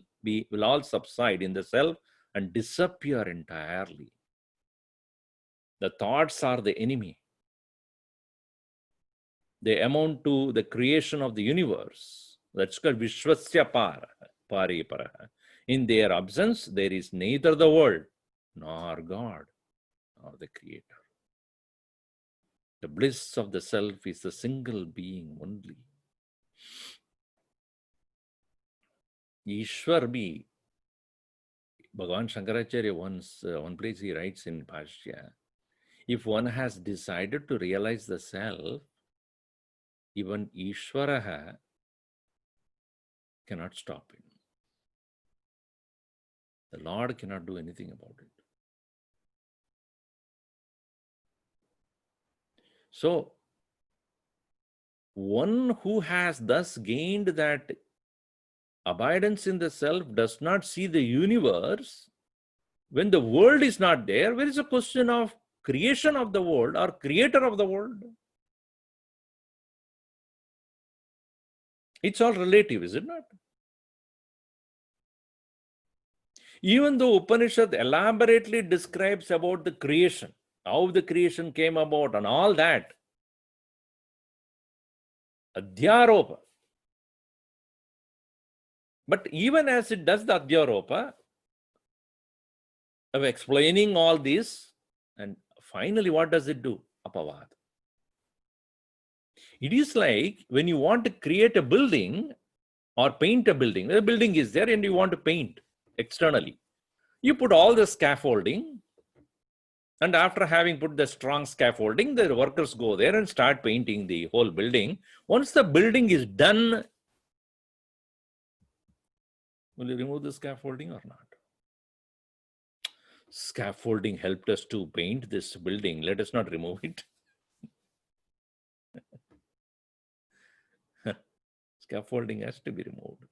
Speaker 1: all subside in the self and disappear entirely. The thoughts are the enemy. They amount to the creation of the universe. That's called Vishwasya Pari Paraha. In their absence, there is neither the world nor God nor the Creator. The bliss of the self is the single being only. Ishwar bhi, Bhagavan Shankaracharya once, one place he writes in Bhashya, if one has decided to realize the self, even Ishwaraha cannot stop him. The Lord cannot do anything about it. So, one who has thus gained that abidance in the self does not see the universe. When the world is not there, where is a question of creation of the world or creator of the world? It's all relative, is it not? Even though Upanishad elaborately describes about the creation, how the creation came about and all that, Adhyaropa. But even as it does the Adhyaropa, of explaining all this, and finally what does it do? Apavad. It is like when you want to create a building or paint a building. The building is there and you want to paint externally. You put all the scaffolding, and after having put the strong scaffolding, the workers go there and start painting the whole building. Once the building is done, will you remove the scaffolding or not? Scaffolding helped us to paint this building. Let us not remove it. Scaffolding has to be removed.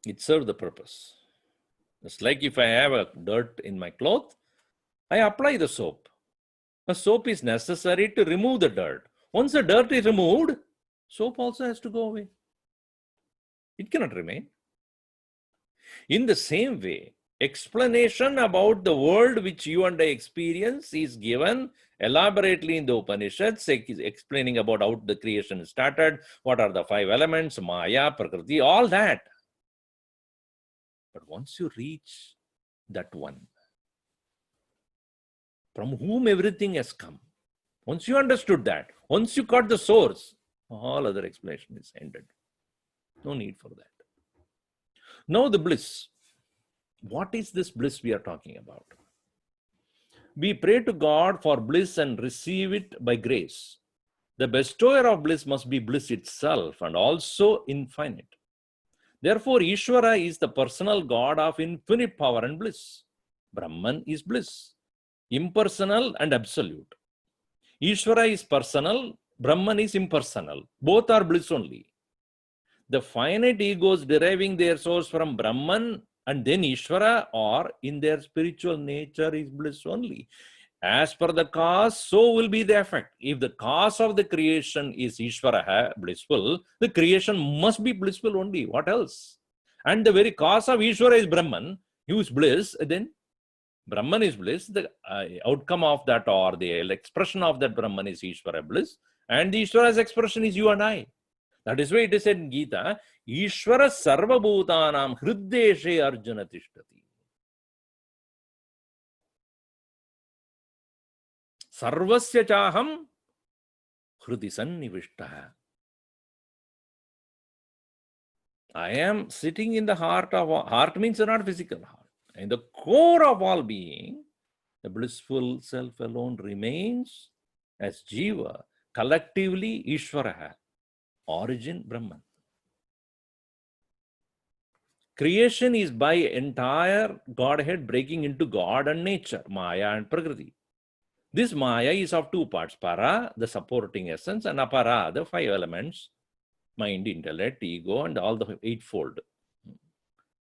Speaker 1: It serves the purpose. It's like if I have a dirt in my cloth, I apply the soap. A soap is necessary to remove the dirt. Once the dirt is removed, soap also has to go away. It cannot remain. In the same way, explanation about the world which you and I experience is given elaborately in the Upanishads, explaining about how the creation started, what are the 5 elements, Maya, Prakriti, all that. But once you reach that one, from whom everything has come, once you understood that, once you got the source, all other explanation is ended. No need for that. Now the bliss. What is this bliss we are talking about? We pray to God for bliss and receive it by grace. The bestower of bliss must be bliss itself and also infinite. Therefore, Ishvara is the personal God of infinite power and bliss. Brahman is bliss, impersonal and absolute. Ishvara is personal, Brahman is impersonal. Both are bliss only. The finite egos deriving their source from Brahman and then Ishvara, or in their spiritual nature, is bliss only. As per the cause, so will be the effect. If the cause of the creation is Ishvara, blissful, the creation must be blissful only. What else? And the very cause of Ishvara is Brahman, whose bliss, then Brahman is bliss. The outcome of that, or the expression of that Brahman, is Ishvara bliss. And the Ishvara's expression is you and I. That is why it is said in Gita, Ishvara sarva bhutanam hriddeshe arjuna tishtati. Sarvasya chaham hridi sannivishtaha. I am sitting in the heart of, heart means not physical heart. In the core of all being, the blissful self alone remains as Jiva, collectively Ishvara, origin Brahman. Creation is by entire Godhead breaking into God and nature, Maya and Prakriti. This Maya is of two parts, Para, the supporting essence, and Apara, the five elements, mind, intellect, ego, and all the eightfold.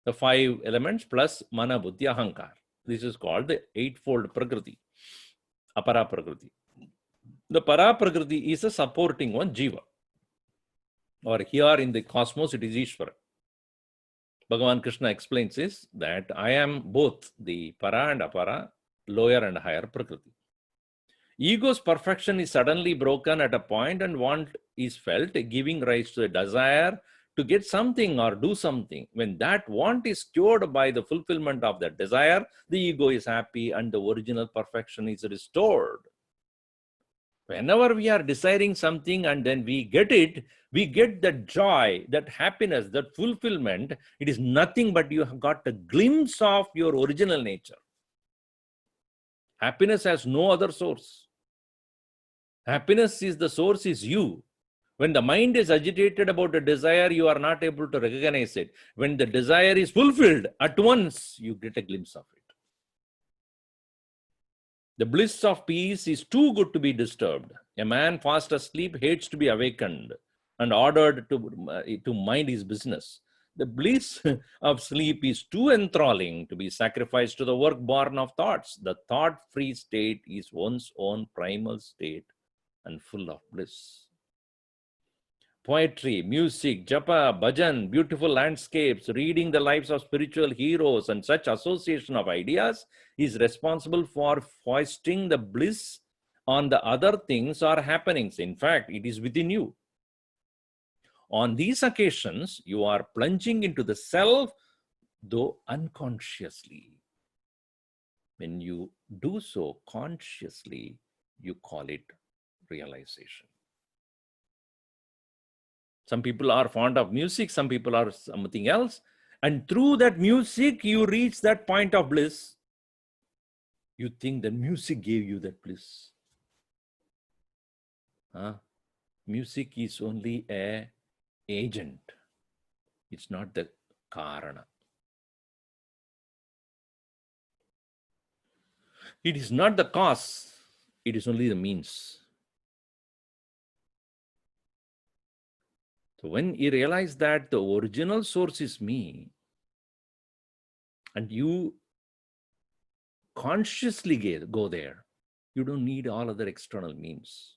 Speaker 1: The five elements plus Mana, Buddhi, Ahankar. This is called the eightfold Prakriti, Apara Prakriti. The Para Prakriti is a supporting one, Jiva. Or here in the cosmos, it is Ishvara. Bhagavan Krishna explains this, that I am both the Para and Apara, lower and higher Prakriti. Ego's perfection is suddenly broken at a point and want is felt, giving rise to a desire to get something or do something. When that want is cured by the fulfillment of that desire, the ego is happy and the original perfection is restored. Whenever we are desiring something and then we get it, we get that joy, that happiness, that fulfillment. It is nothing but you have got a glimpse of your original nature. Happiness has no other source. Happiness is the source, is you. When the mind is agitated about a desire, you are not able to recognize it. When the desire is fulfilled, at once you get a glimpse of it. The bliss of peace is too good to be disturbed. A man fast asleep hates to be awakened and ordered to mind his business. The bliss of sleep is too enthralling to be sacrificed to the work born of thoughts. The thought-free state is one's own primal state and full of bliss. Poetry, music, japa, bhajan, beautiful landscapes, reading the lives of spiritual heroes, and such association of ideas is responsible for foisting the bliss on the other things or happenings. In fact, it is within you. On these occasions, you are plunging into the self, though unconsciously. When you do so consciously, you call it realization. Some people are fond of music, some people are something else. And through that music, you reach that point of bliss. You think that music gave you that bliss. Music is only an agent. It's not the karana. It is not the cause. It is only the means. So when you realize that the original source is me, and you consciously go there, you don't need all other external means.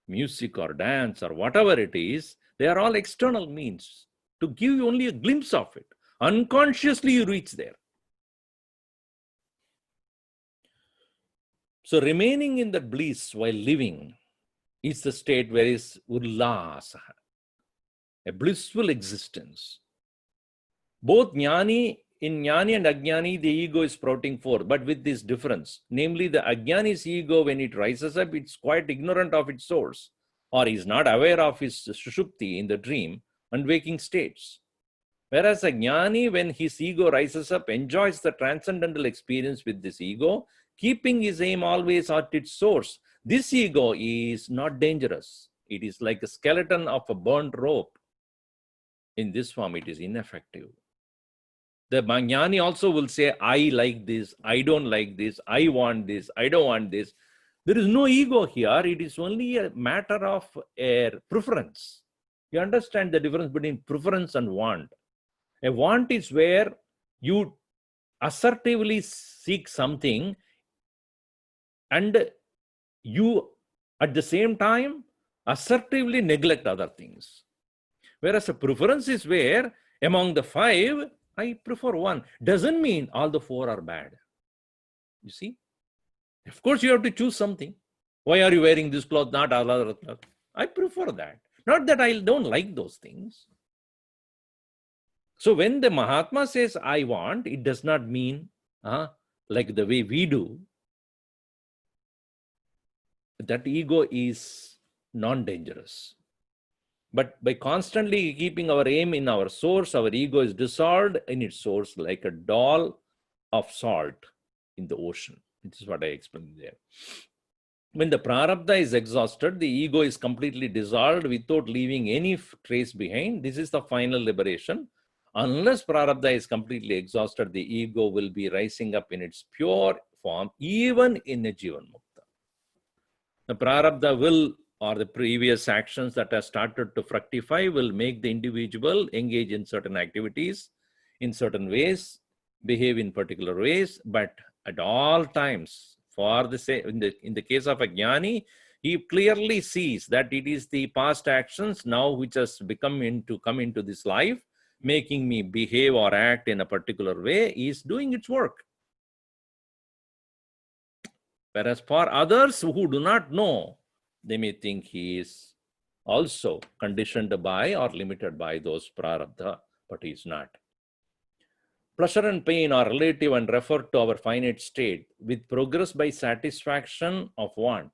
Speaker 1: Music or dance or whatever it is, they are all external means to give you only a glimpse of it. Unconsciously you reach there. So remaining in that bliss while living is the state where is ullasa, a blissful existence. Both jnani, in jnani and ajnani, the ego is sprouting forth, but with this difference. Namely, the ajnani's ego, when it rises up, it's quite ignorant of its source, or is not aware of his sushupti in the dream and waking states. Whereas a jnani, when his ego rises up, enjoys the transcendental experience with this ego, keeping his aim always at its source. This ego is not dangerous. It is like a skeleton of a burnt rope. In this form, it is ineffective. The jnani also will say, I like this, I don't like this, I want this, I don't want this. There is no ego here. It is only a matter of a preference. You understand the difference between preference and want. A want is where you assertively seek something and you, at the same time, assertively neglect other things. Whereas a preference is where, among the 5, I prefer one. Doesn't mean all the 4 are bad. You see? Of course, you have to choose something. Why are you wearing this cloth, not other cloth? I prefer that. Not that I don't like those things. So when the Mahatma says, I want, it does not mean like the way we do. That ego is non-dangerous. But by constantly keeping our aim in our source, our ego is dissolved in its source like a doll of salt in the ocean. This is what I explained there. When the prarabdha is exhausted, the ego is completely dissolved without leaving any trace behind. This is the final liberation. Unless prarabdha is completely exhausted, the ego will be rising up in its pure form, even in a Jivan Mukta. The prarabdha will, or the previous actions that have started to fructify, will make the individual engage in certain activities, in certain ways, behave in particular ways, but at all times, for the same, in the case of a jnani, he clearly sees that it is the past actions now which has come into this life, making me behave or act in a particular way, is doing its work. Whereas for others who do not know, they may think he is also conditioned by or limited by those prarabdha, but he is not. Pleasure and pain are relative and refer to our finite state, with progress by satisfaction of want.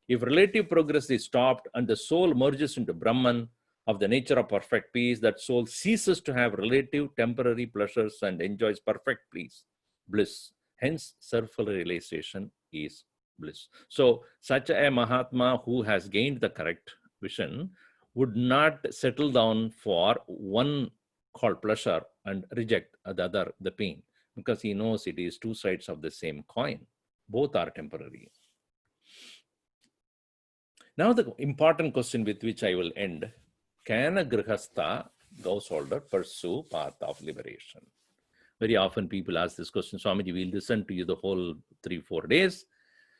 Speaker 1: If relative progress is stopped and the soul merges into Brahman of the nature of perfect peace, that soul ceases to have relative temporary pleasures and enjoys perfect bliss. Hence, self-realization is bliss. So, such a Mahatma who has gained the correct vision would not settle down for one called pleasure and reject the other, the pain, because he knows it is 2 sides of the same coin. Both are temporary. Now the important question with which I will end: can a grihastha, householder, pursue path of liberation? Very often people ask this question, Swamiji, we'll listen to you the whole 3-4 days.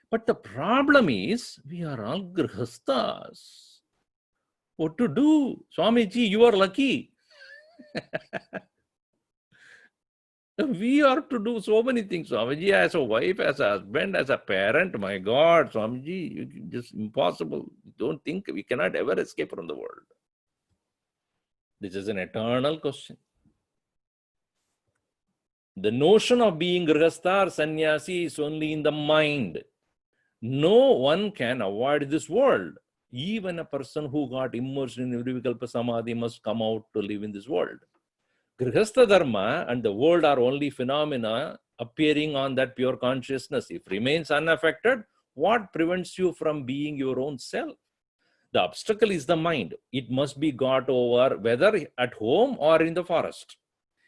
Speaker 1: But the problem is, we are all grihasthas. What to do? Swamiji, you are lucky. We are to do so many things, Swamiji, as a wife, as a husband, as a parent. My God, Swamiji, just impossible. Don't think we cannot ever escape from the world. This is an eternal question. The notion of being grihastha or sannyasi is only in the mind. No one can avoid this world. Even a person who got immersed in Nirvikalpa Samadhi must come out to live in this world. Grihastha dharma and the world are only phenomena appearing on that pure consciousness. If remains unaffected, what prevents you from being your own self? The obstacle is the mind. It must be got over, whether at home or in the forest.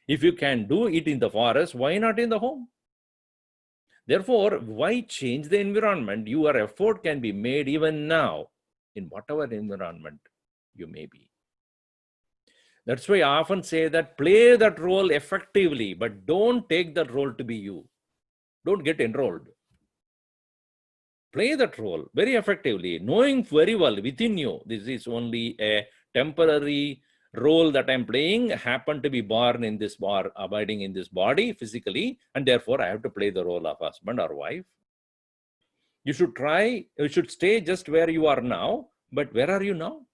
Speaker 1: If you can do it in the forest, why not in the home? Therefore, why change the environment? Your effort can be made even now in whatever environment you may be. That's why I often say that play that role effectively, but don't take that role to be you. Don't get enrolled. Play that role very effectively, knowing very well within you, this is only a temporary role that I'm playing, happen to be born in this abiding in this body physically, and therefore I have to play the role of husband or wife. You should stay just where you are now, but where are you now?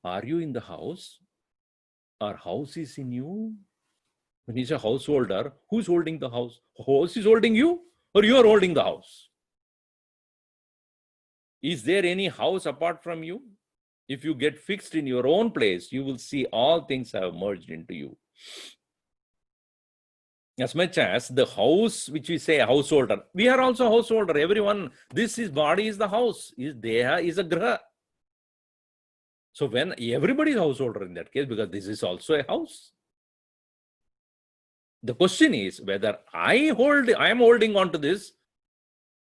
Speaker 1: Are you in the house? Our house is in you. When he's a householder, who's holding the house? House is holding you, or you are holding the house? Is there any house apart from you? If you get fixed in your own place, you will see all things have merged into you. As much as the house, which we say householder, we are also householder. Everyone, this is body is the house, is deha is a graha. So when everybody is householder in that case, because this is also a house. The question is whether I am holding on to this,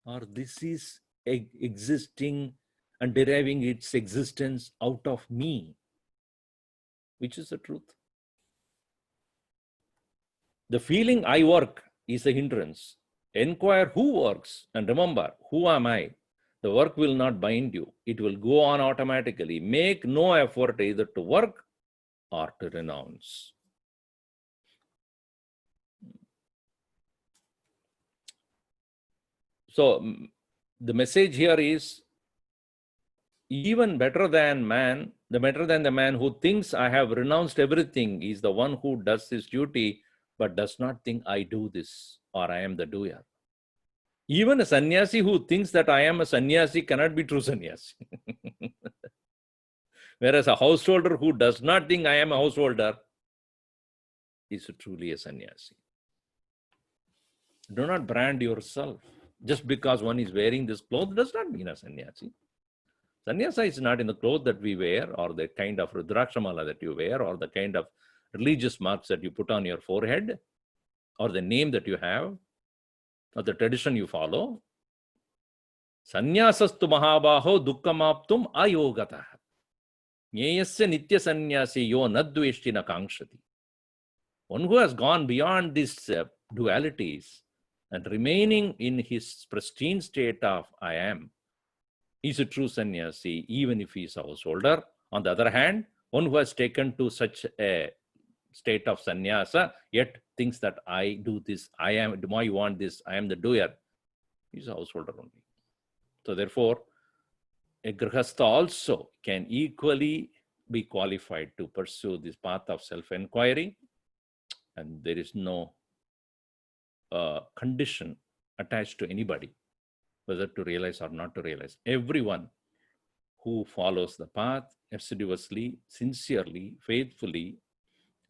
Speaker 1: or this is existing and deriving its existence out of me. Which is the truth? The feeling I work is a hindrance. Enquire who works, and remember, who am I? The work will not bind you. It will go on automatically. Make no effort either to work or to renounce. So the message here is, even better than man, better than the man who thinks I have renounced everything is the one who does his duty but does not think I do this or I am the doer. Even a sannyasi who thinks that I am a sannyasi cannot be true sannyasi. Whereas a householder who does not think I am a householder is truly a sannyasi. Do not brand yourself. Just because one is wearing this cloth does not mean a sannyasi. Sannyasa is not in the clothes that we wear, or the kind of rudrakshamala that you wear, or the kind of religious marks that you put on your forehead, or the name that you have, or the tradition you follow. Sannyasastu mahabaho dukkhamaptum ayogatah. Nyayasya nitya sannyasi yo nadveshti na kankshati. One who has gone beyond these dualities and remaining in his pristine state of I am, is a true sannyasi, even if he is a householder. On the other hand, one who has taken to such a state of sannyasa, yet thinks that I do this, I want this, I am the doer, is a householder only. So therefore, a grihastha also can equally be qualified to pursue this path of self-inquiry, and there is no condition attached to anybody, whether to realize or not to realize. Everyone who follows the path assiduously, sincerely, faithfully,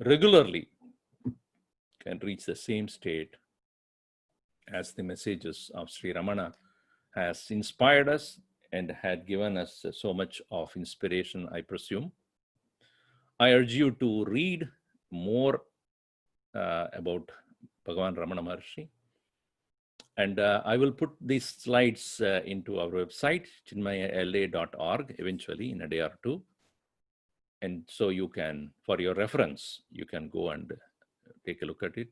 Speaker 1: regularly can reach the same state as the messages of Sri Ramana has inspired us and had given us so much of inspiration, I presume. I urge you to read more about Bhagavan Ramana Maharshi. And I will put these slides into our website, chinmayala.org, eventually in a day or two. And so you can, for your reference, you can go and take a look at it.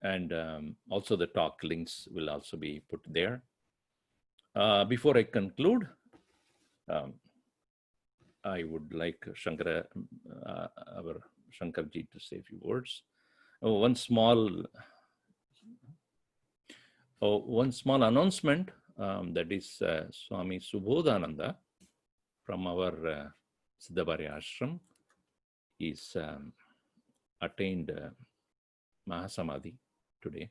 Speaker 1: And also the talk links will also be put there. Before I conclude, I would like our Shankarji to say a few words. One small announcement, that is Swami Subodhananda from our Siddhabari Ashram is attained Mahasamadhi today.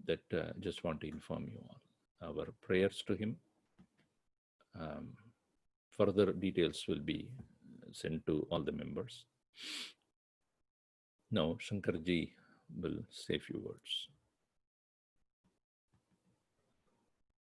Speaker 1: That just want to inform you all. Our prayers to him. Further details will be sent to all the members. Now, Shankarji will say a few words.